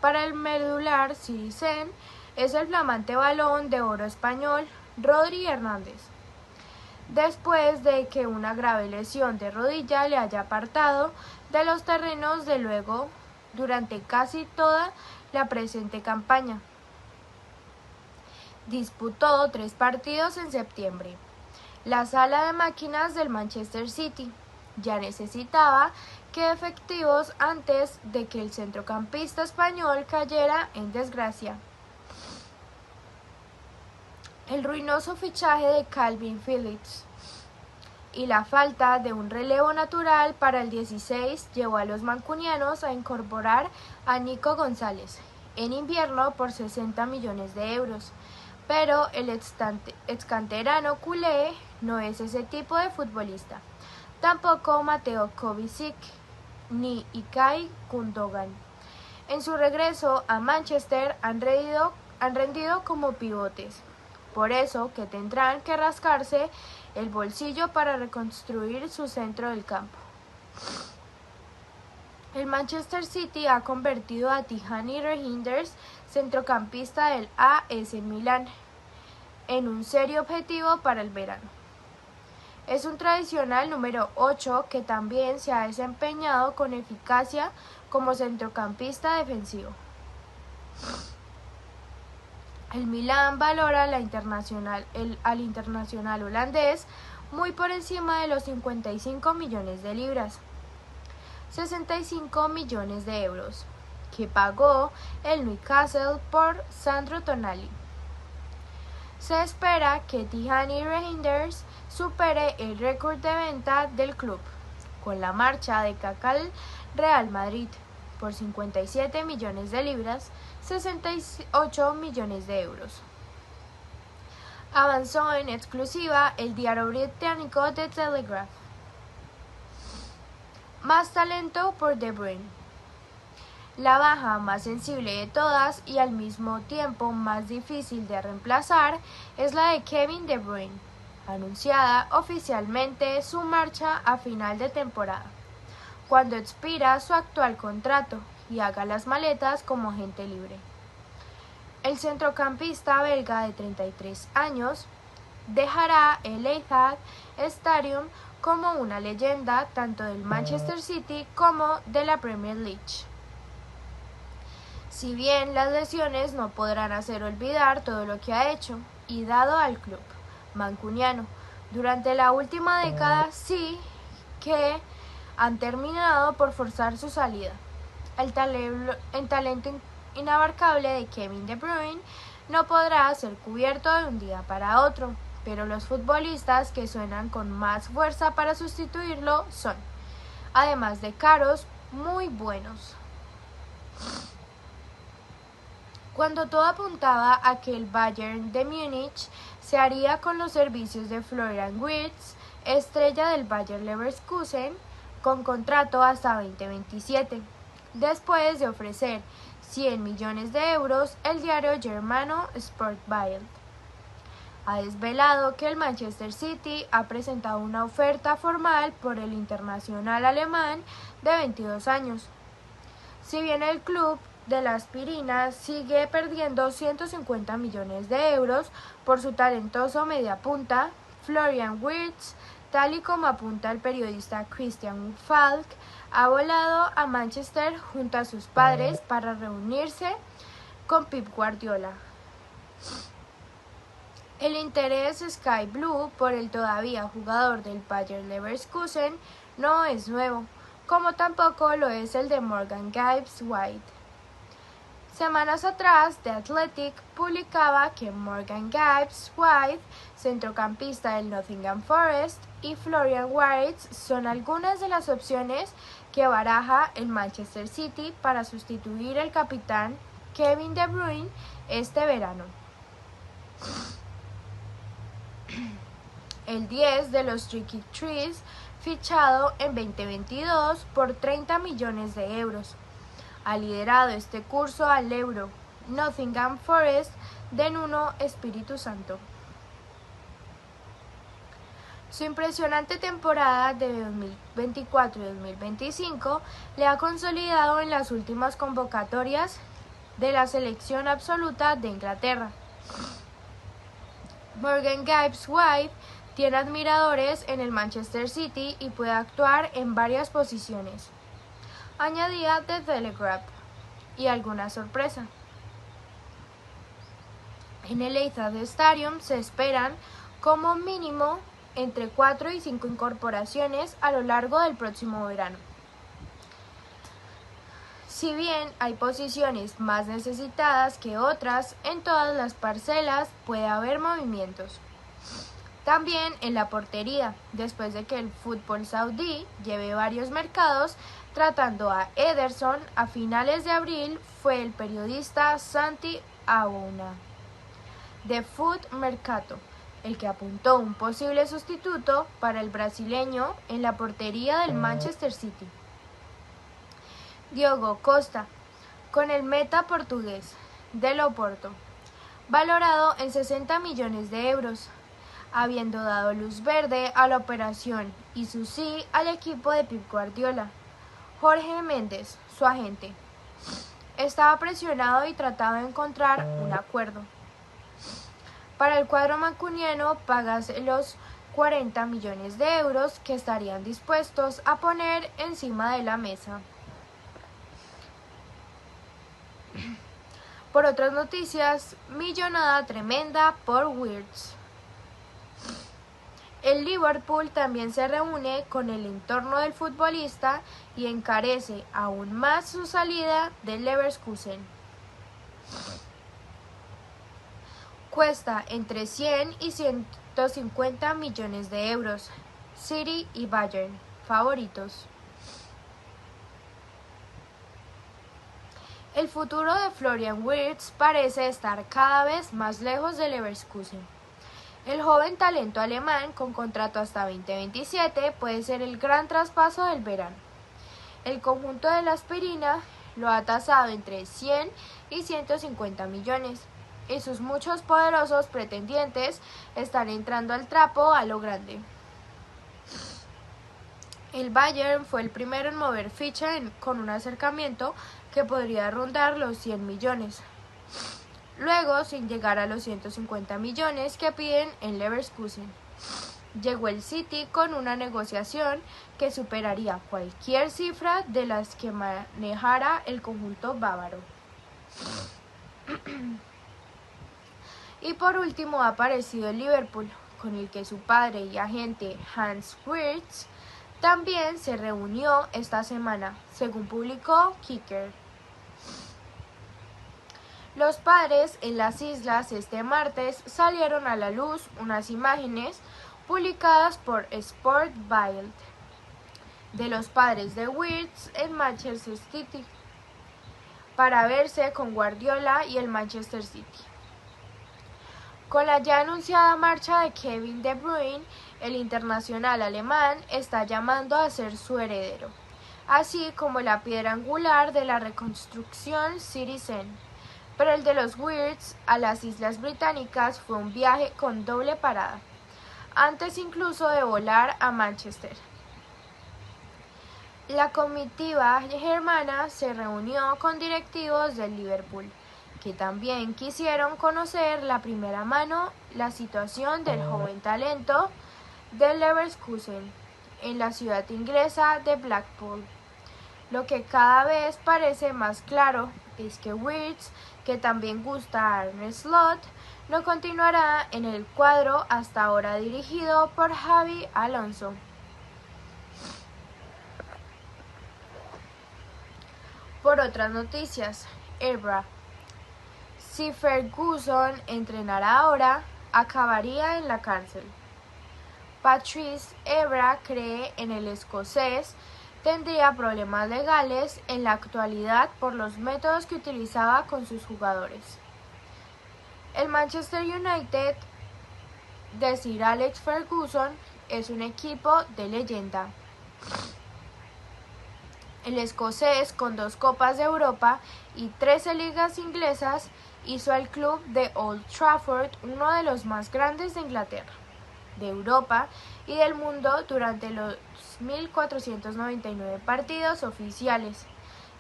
Speaker 11: para el medular Citizen es el flamante Balón de Oro español Rodri Hernández, después de que una grave lesión de rodilla le haya apartado de los terrenos de juego durante casi toda la presente campaña. Disputó 3 partidos en septiembre. La sala de máquinas del Manchester City ya necesitaba que efectivos antes de que el centrocampista español cayera en desgracia. El ruinoso fichaje de Calvin Phillips y la falta de un relevo natural para el 16 llevó a los mancunianos a incorporar a Nico González en invierno por 60 millones de euros, pero el excanterano culé no es ese tipo de futbolista, tampoco Mateo Kovacic ni Ilkay Gundogan. En su regreso a Manchester han rendido como pivotes, por eso que tendrán que rascarse el bolsillo para reconstruir su centro del campo. El Manchester City ha convertido a Tijani Reijnders, centrocampista del AS Milán, en un serio objetivo para el verano. Es un tradicional número 8 que también se ha desempeñado con eficacia como centrocampista defensivo. El Milán valora al internacional holandés muy por encima de los 55 millones de libras, 65 millones de euros, que pagó el Newcastle por Sandro Tonali. Se espera que Tijani Reijnders supere el récord de venta del club, con la marcha de Kaká al Real Madrid por 57 millones de libras, 68 millones de euros. Avanzó en exclusiva el diario británico The Telegraph. Más talento por De Bruyne. La baja más sensible de todas y al mismo tiempo más difícil de reemplazar es la de Kevin De Bruyne, anunciada oficialmente su marcha a final de temporada, cuando expira su actual contrato y haga las maletas como agente libre. El centrocampista belga de 33 años dejará el Etihad Stadium como una leyenda tanto del Manchester City como de la Premier League. Si bien las lesiones no podrán hacer olvidar todo lo que ha hecho y dado al club mancuniano durante la última década, sí que han terminado por forzar su salida. El talento inabarcable de Kevin De Bruyne no podrá ser cubierto de un día para otro, pero los futbolistas que suenan con más fuerza para sustituirlo son, además de caros, muy buenos. Cuando todo apuntaba a que el Bayern de Múnich se haría con los servicios de Florian Wirtz, estrella del Bayer Leverkusen, con contrato hasta 2027. Después de ofrecer 100 millones de euros, el diario germano Sport Bild ha desvelado que el Manchester City ha presentado una oferta formal por el internacional alemán de 22 años. Si bien el club de la aspirina sigue perdiendo 150 millones de euros por su talentoso mediapunta, Florian Wirtz Tal y como apunta el periodista Christian Falk, ha volado a Manchester junto a sus padres para reunirse con Pep Guardiola. El interés Sky Blue por el todavía jugador del Bayer Leverkusen no es nuevo, como tampoco lo es el de Morgan Gibbs White. Semanas atrás, The Athletic publicaba que Morgan Gibbs White, centrocampista del Nottingham Forest, y Florian Wirtz son algunas de las opciones que baraja el Manchester City para sustituir al capitán Kevin De Bruyne este verano. El 10 de los Tricky Trees, fichado en 2022 por 30 millones de euros. Ha liderado este curso al Euro Nottingham Forest de Nuno Espíritu Santo. Su impresionante temporada de 2024 y 2025 le ha consolidado en las últimas convocatorias de la selección absoluta de Inglaterra. Morgan Gibbs White tiene admiradores en el Manchester City y puede actuar en varias posiciones, añadía The Telegraph, y alguna sorpresa. En el Etihad Stadium se esperan como mínimo entre 4 y 5 incorporaciones a lo largo del próximo verano. Si bien hay posiciones más necesitadas que otras, en todas las parcelas puede haber movimientos. También en la portería, después de que el fútbol saudí lleve varios mercados tratando a Ederson, a finales de abril fue el periodista Santi Aouna de Foot Mercato el que apuntó un posible sustituto para el brasileño en la portería del Manchester City. Diogo Costa, con el meta portugués del Oporto, valorado en 60 millones de euros, habiendo dado luz verde a la operación y su sí al equipo de Pep Guardiola. Jorge Méndez, su agente, estaba presionado y trataba de encontrar un acuerdo. Para el cuadro mancuniano pagase los 40 millones de euros que estarían dispuestos a poner encima de la mesa. Por otras noticias, millonada tremenda por Wirtz. El Liverpool también se reúne con el entorno del futbolista y encarece aún más su salida del Leverkusen. Cuesta entre 100 y 150 millones de euros. City y Bayern, favoritos. El futuro de Florian Wirtz parece estar cada vez más lejos del Leverkusen. El joven talento alemán, con contrato hasta 2027, puede ser el gran traspaso del verano. El conjunto de la Aspirina lo ha tasado entre 100 y 150 millones, y sus muchos poderosos pretendientes están entrando al trapo a lo grande. El Bayern fue el primero en mover ficha con un acercamiento que podría rondar los 100 millones. Luego, sin llegar a los 150 millones que piden en Leverkusen, llegó el City con una negociación que superaría cualquier cifra de las que manejara el conjunto bávaro. Y por último ha aparecido el Liverpool, con el que su padre y agente Hans Wirtz también se reunió esta semana, según publicó Kicker. Los padres en las islas este martes salieron a la luz unas imágenes publicadas por Sport Bild de los padres de Wirtz en Manchester City para verse con Guardiola y el Manchester City. Con la ya anunciada marcha de Kevin De Bruyne, el internacional alemán está llamando a ser su heredero, así como la piedra angular de la reconstrucción Citizen. Pero el de los Wirtz a las Islas Británicas fue un viaje con doble parada, antes incluso de volar a Manchester. La comitiva germana se reunió con directivos del Liverpool, que también quisieron conocer la primera mano la situación del joven talento del Leverkusen en la ciudad inglesa de Blackpool. Lo que cada vez parece más claro es que Wirtz, que también gusta a Arne Slot, no continuará en el cuadro hasta ahora dirigido por Xabi Alonso. Por otras noticias, Evra. Si Ferguson entrenara ahora, acabaría en la cárcel. Patrice Evra cree en el escocés tendría problemas legales en la actualidad por los métodos que utilizaba con sus jugadores. El Manchester United de Sir Alex Ferguson es un equipo de leyenda. El escocés, con 2 Copas de Europa y 13 ligas inglesas, hizo al club de Old Trafford uno de los más grandes de Inglaterra, de Europa y del mundo durante los 1.499 partidos oficiales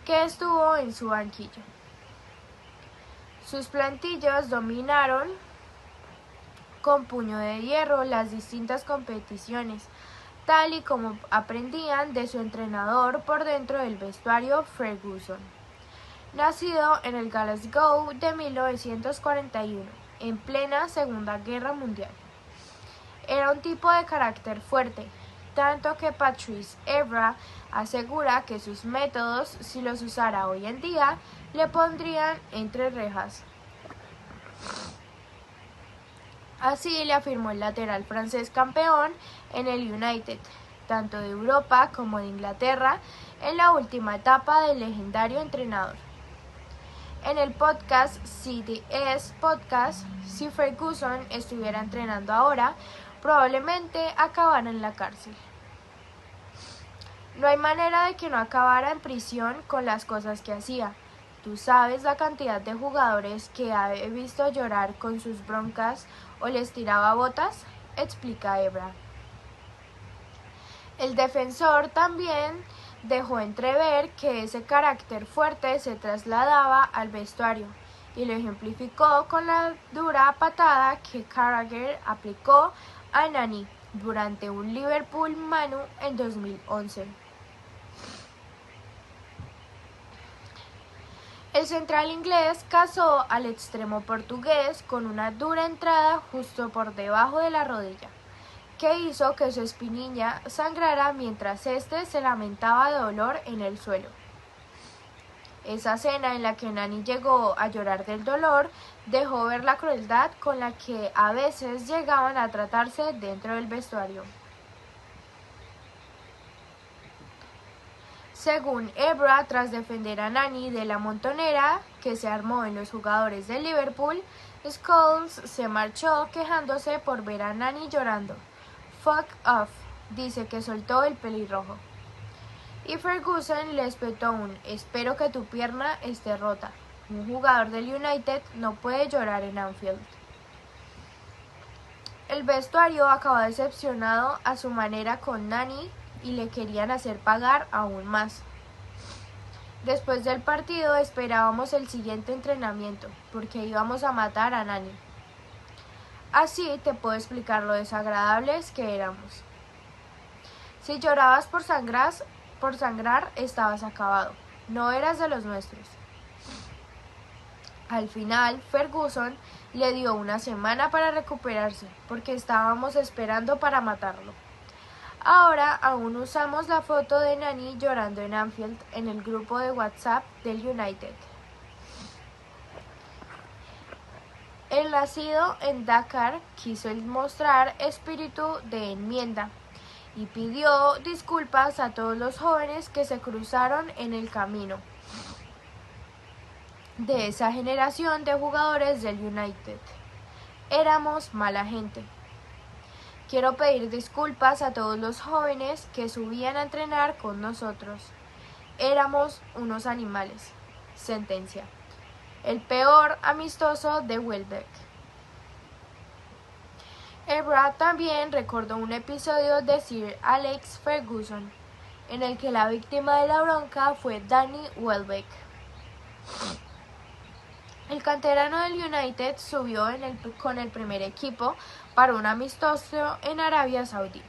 Speaker 11: que estuvo en su banquillo. Sus plantillas dominaron con puño de hierro las distintas competiciones, tal y como aprendían de su entrenador por dentro del vestuario Ferguson. Nacido en el Glasgow de 1941, en plena Segunda Guerra Mundial. Era un tipo de carácter fuerte, tanto que Patrice Evra asegura que sus métodos, si los usara hoy en día, le pondrían entre rejas. Así le afirmó el lateral francés campeón en el United, tanto de Europa como de Inglaterra, en la última etapa del legendario entrenador. En el podcast CDS Podcast, si Ferguson estuviera entrenando ahora, probablemente acabara en la cárcel. No hay manera de que no acabara en prisión con las cosas que hacía. ¿Tú sabes la cantidad de jugadores que he visto llorar con sus broncas o les tiraba botas?, explica Evra. El defensor también dejó entrever que ese carácter fuerte se trasladaba al vestuario y lo ejemplificó con la dura patada que Carragher aplicó a Nani durante un Liverpool Manu en 2011. El central inglés cazó al extremo portugués con una dura entrada justo por debajo de la rodilla, que hizo que su espinilla sangrara mientras éste se lamentaba de dolor en el suelo. Esa escena en la que Nani llegó a llorar del dolor dejó ver la crueldad con la que a veces llegaban a tratarse dentro del vestuario. Según Evra, tras defender a Nani de la montonera que se armó en los jugadores de Liverpool, Scholes se marchó quejándose por ver a Nani llorando. "Fuck off", dice que soltó el pelirrojo. Y Ferguson le espetó un "espero que tu pierna esté rota". Un jugador del United no puede llorar en Anfield. El vestuario acabó decepcionado a su manera con Nani y le querían hacer pagar aún más. Después del partido esperábamos el siguiente entrenamiento, porque íbamos a matar a Nani. Así te puedo explicar lo desagradables que éramos. Si llorabas por sangrar, estabas acabado. No eras de los nuestros. Al final, Ferguson le dio una semana para recuperarse, porque estábamos esperando para matarlo. Ahora aún usamos la foto de Nani llorando en Anfield en el grupo de WhatsApp del United. El nacido en Dakar quiso mostrar espíritu de enmienda y pidió disculpas a todos los jóvenes que se cruzaron en el camino de esa generación de jugadores del United. Éramos mala gente. Quiero pedir disculpas a todos los jóvenes que subían a entrenar con nosotros. Éramos unos animales. Sentencia. El peor amistoso de Welbeck. Evra también recordó un episodio de Sir Alex Ferguson, en el que la víctima de la bronca fue Danny Welbeck. El canterano del United subió con el primer equipo para un amistoso en Arabia Saudí.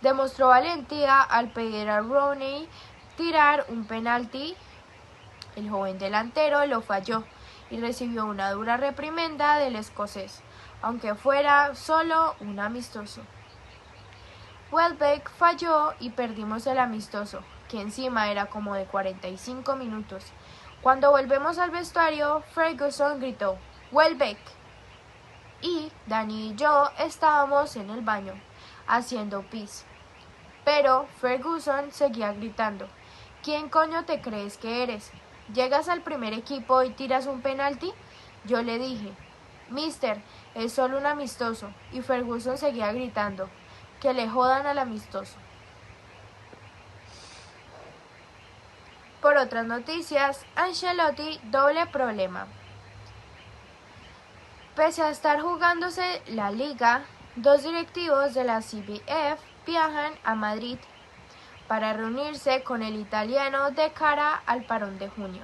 Speaker 11: Demostró valentía al pedir a Rooney tirar un penalti. El joven delantero lo falló y recibió una dura reprimenda del escocés, aunque fuera solo un amistoso. Welbeck falló y perdimos el amistoso, que encima era como de 45 minutos. Cuando volvemos al vestuario, Ferguson gritó «Welbeck», y Danny y yo estábamos en el baño, haciendo pis. Pero Ferguson seguía gritando «¿Quién coño te crees que eres? ¿Llegas al primer equipo y tiras un penalti?». Yo le dije «Mister, es solo un amistoso», y Ferguson seguía gritando «que le jodan al amistoso». Por otras noticias, Ancelotti doble problema. Pese a estar jugándose la liga, dos directivos de la CBF viajan a Madrid para reunirse con el italiano de cara al parón de junio.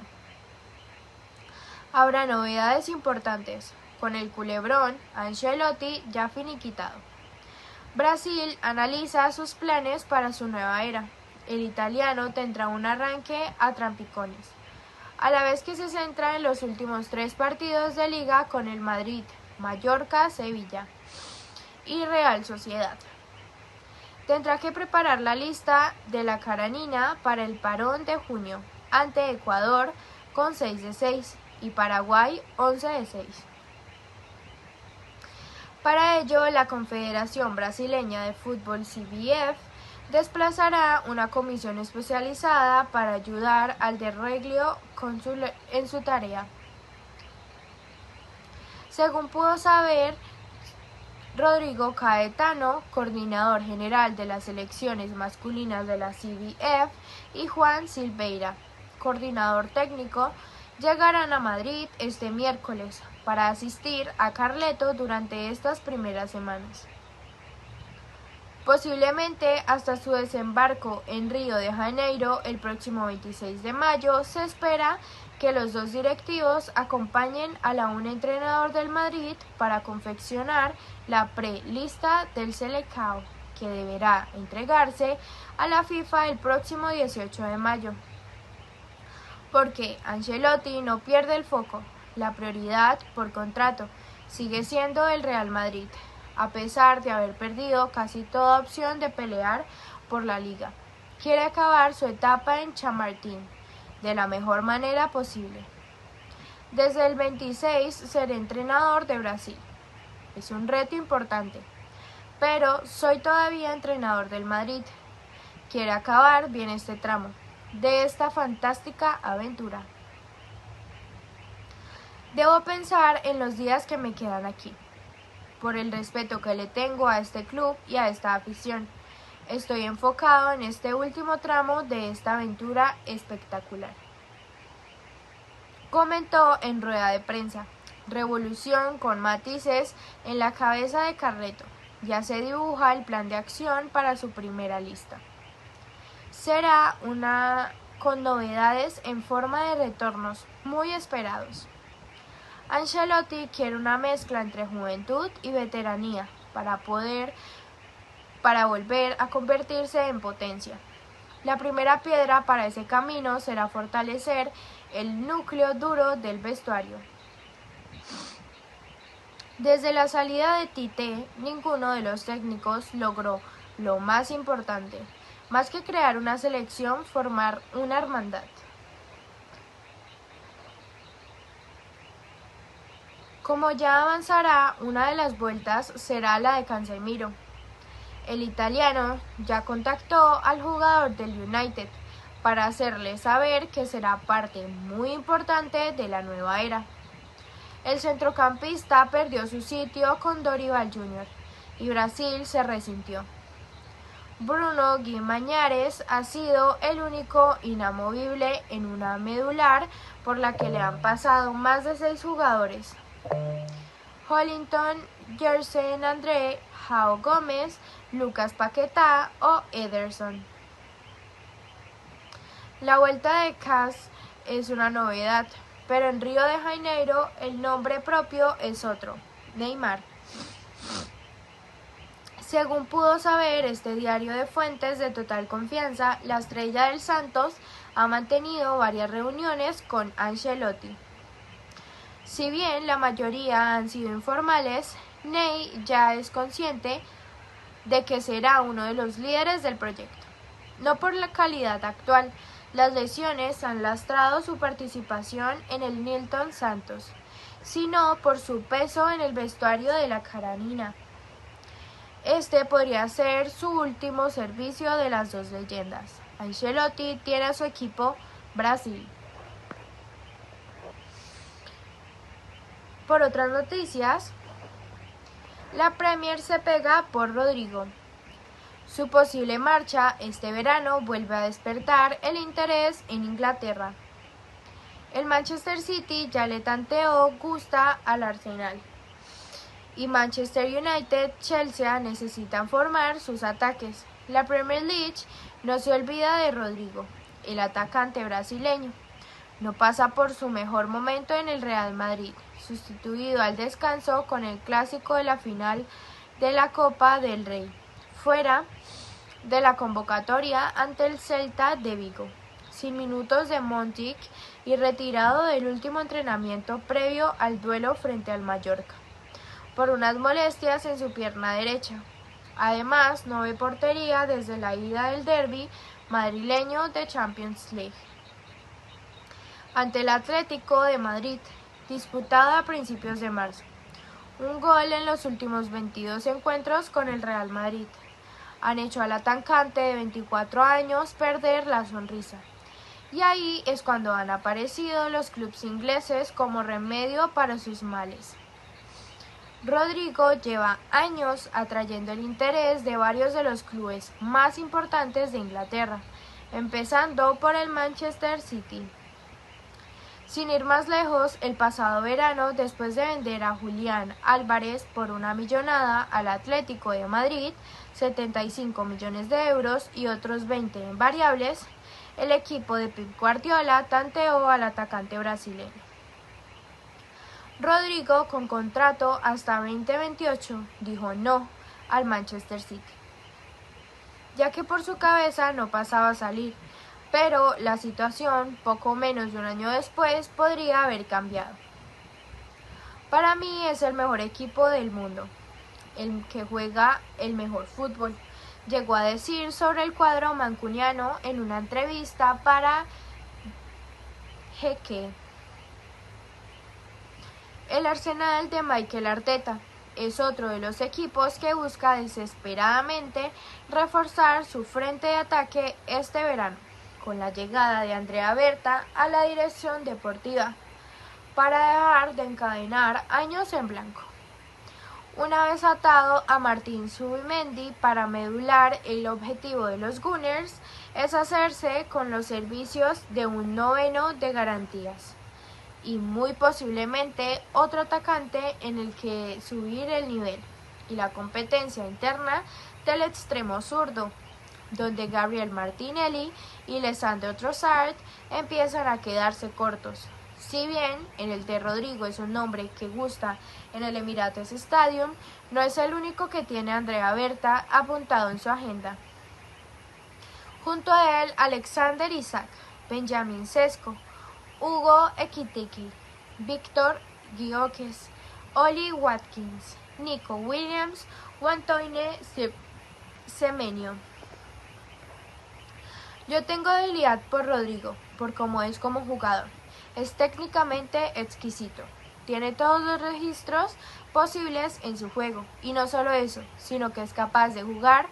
Speaker 11: Habrá novedades importantes, con el culebrón Ancelotti ya finiquitado. Brasil analiza sus planes para su nueva era. El italiano tendrá un arranque a trampicones, a la vez que se centra en los últimos 3 partidos de liga con el Madrid, Mallorca, Sevilla y Real Sociedad. Tendrá que preparar la lista de la Caranina para el parón de junio, ante Ecuador con 6 de 6 y Paraguay 11 de 6. Para ello, la Confederación Brasileña de Fútbol CBF desplazará una comisión especializada para ayudar al de Reglio en su tarea. Según pudo saber Rodrigo Caetano, coordinador general de las selecciones masculinas de la CBF, y Juan Silveira, coordinador técnico, llegarán a Madrid este miércoles para asistir a Carleto durante estas primeras semanas. Posiblemente hasta su desembarco en Río de Janeiro el próximo 26 de mayo, se espera que los dos directivos acompañen a un entrenador del Madrid para confeccionar la pre-lista del Selecao, que deberá entregarse a la FIFA el próximo 18 de mayo. Porque Ancelotti no pierde el foco, la prioridad por contrato sigue siendo el Real Madrid, a pesar de haber perdido casi toda opción de pelear por la liga. Quiere acabar su etapa en Chamartín de la mejor manera posible. Desde el 26 seré entrenador de Brasil. Es un reto importante, pero soy todavía entrenador del Madrid. Quiere acabar bien este tramo de esta fantástica aventura. Debo pensar en los días que me quedan aquí, por el respeto que le tengo a este club y a esta afición. Estoy enfocado en este último tramo de esta aventura espectacular. Comentó en rueda de prensa. Revolución con matices en la cabeza de Carleto. Ya se dibuja el plan de acción para su primera lista. Será una con novedades en forma de retornos muy esperados. Ancelotti quiere una mezcla entre juventud y veteranía para volver a convertirse en potencia. La primera piedra para ese camino será fortalecer el núcleo duro del vestuario. Desde la salida de Tite, ninguno de los técnicos logró lo más importante, más que crear una selección, formar una hermandad. Como ya avanzará, una de las vueltas será la de Casemiro. El italiano ya contactó al jugador del United para hacerle saber que será parte muy importante de la nueva era. El centrocampista perdió su sitio con Dorival Jr. y Brasil se resintió. Bruno Guimarães ha sido el único inamovible en una medular por la que le han pasado más de 6 jugadores. Hollington, Jersen André, João Gómez, Lucas Paquetá o Ederson. La vuelta de Cas es una novedad, pero en Río de Janeiro el nombre propio es otro, Neymar. Según pudo saber este diario de fuentes de total confianza, la estrella del Santos ha mantenido varias reuniones con Ancelotti. Si bien la mayoría han sido informales, Ney ya es consciente de que será uno de los líderes del proyecto. No por la calidad actual, las lesiones han lastrado su participación en el Nilton Santos, sino por su peso en el vestuario de la Caranina. Este podría ser su último servicio de las dos leyendas. Ancelotti tiene a su equipo Brasil. Por otras noticias, la Premier se pega por Rodrigo. Su posible marcha este verano vuelve a despertar el interés en Inglaterra. El Manchester City ya le tanteó gusta al Arsenal. Y Manchester United, Chelsea necesitan formar sus ataques. La Premier League no se olvida de Rodrigo, el atacante brasileño. No pasa por su mejor momento en el Real Madrid, sustituido al descanso con el clásico de la final de la Copa del Rey, fuera de la convocatoria ante el Celta de Vigo, sin minutos de Montic y retirado del último entrenamiento previo al duelo frente al Mallorca, por unas molestias en su pierna derecha. Además, no ve portería desde la ida del derbi madrileño de Champions League ante el Atlético de Madrid, disputada a principios de marzo. Un gol en los últimos 22 encuentros con el Real Madrid han hecho al atacante de 24 años perder la sonrisa. Y ahí es cuando han aparecido los clubes ingleses como remedio para sus males. Rodrigo lleva años atrayendo el interés de varios de los clubes más importantes de Inglaterra, empezando por el Manchester City. Sin ir más lejos, el pasado verano, después de vender a Julián Álvarez por una millonada al Atlético de Madrid, 75 millones de euros y otros 20 en variables, el equipo de Pep Guardiola tanteó al atacante brasileño. Rodrigo, con contrato hasta 2028, dijo no al Manchester City, ya que por su cabeza no pasaba a salir, pero la situación, poco menos de un año después, podría haber cambiado. Para mí es el mejor equipo del mundo, el que juega el mejor fútbol, llegó a decir sobre el cuadro mancuniano en una entrevista para GQ. El Arsenal de Mikel Arteta es otro de los equipos que busca desesperadamente reforzar su frente de ataque este verano, con la llegada de Andrea Berta a la dirección deportiva, para dejar de encadenar años en blanco. Una vez atado a Martín Zubimendi para medular, el objetivo de los Gunners es hacerse con los servicios de un noveno de garantías y muy posiblemente otro atacante en el que subir el nivel y la competencia interna del extremo zurdo, donde Gabriel Martinelli y Lisandro Trossard empiezan a quedarse cortos. Si bien en el de Rodrigo es un nombre que gusta en el Emirates Stadium, no es el único que tiene Andrea Berta apuntado en su agenda. Junto a él, Alexander Isak, Benjamin Sesko, Hugo Ekitike, Víctor Gyökeres, Oli Watkins, Nico Williams o Antoine Semenyo. Yo tengo debilidad por Rodrigo, por cómo es como jugador. Es técnicamente exquisito. Tiene todos los registros posibles en su juego. Y no solo eso, sino que es capaz de jugar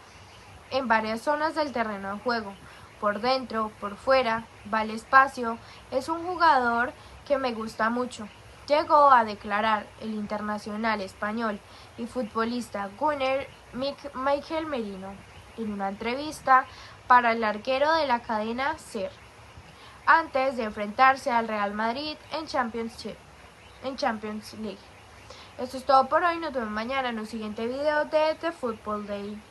Speaker 11: en varias zonas del terreno de juego. Por dentro, por fuera, va al espacio. Es un jugador que me gusta mucho. Llegó a declarar el internacional español y futbolista Gunnar Michael Merino en una entrevista para el arquero de la cadena SER, antes de enfrentarse al Real Madrid en Champions League. Esto es todo por hoy, nos vemos mañana en un siguiente video de The Football Day.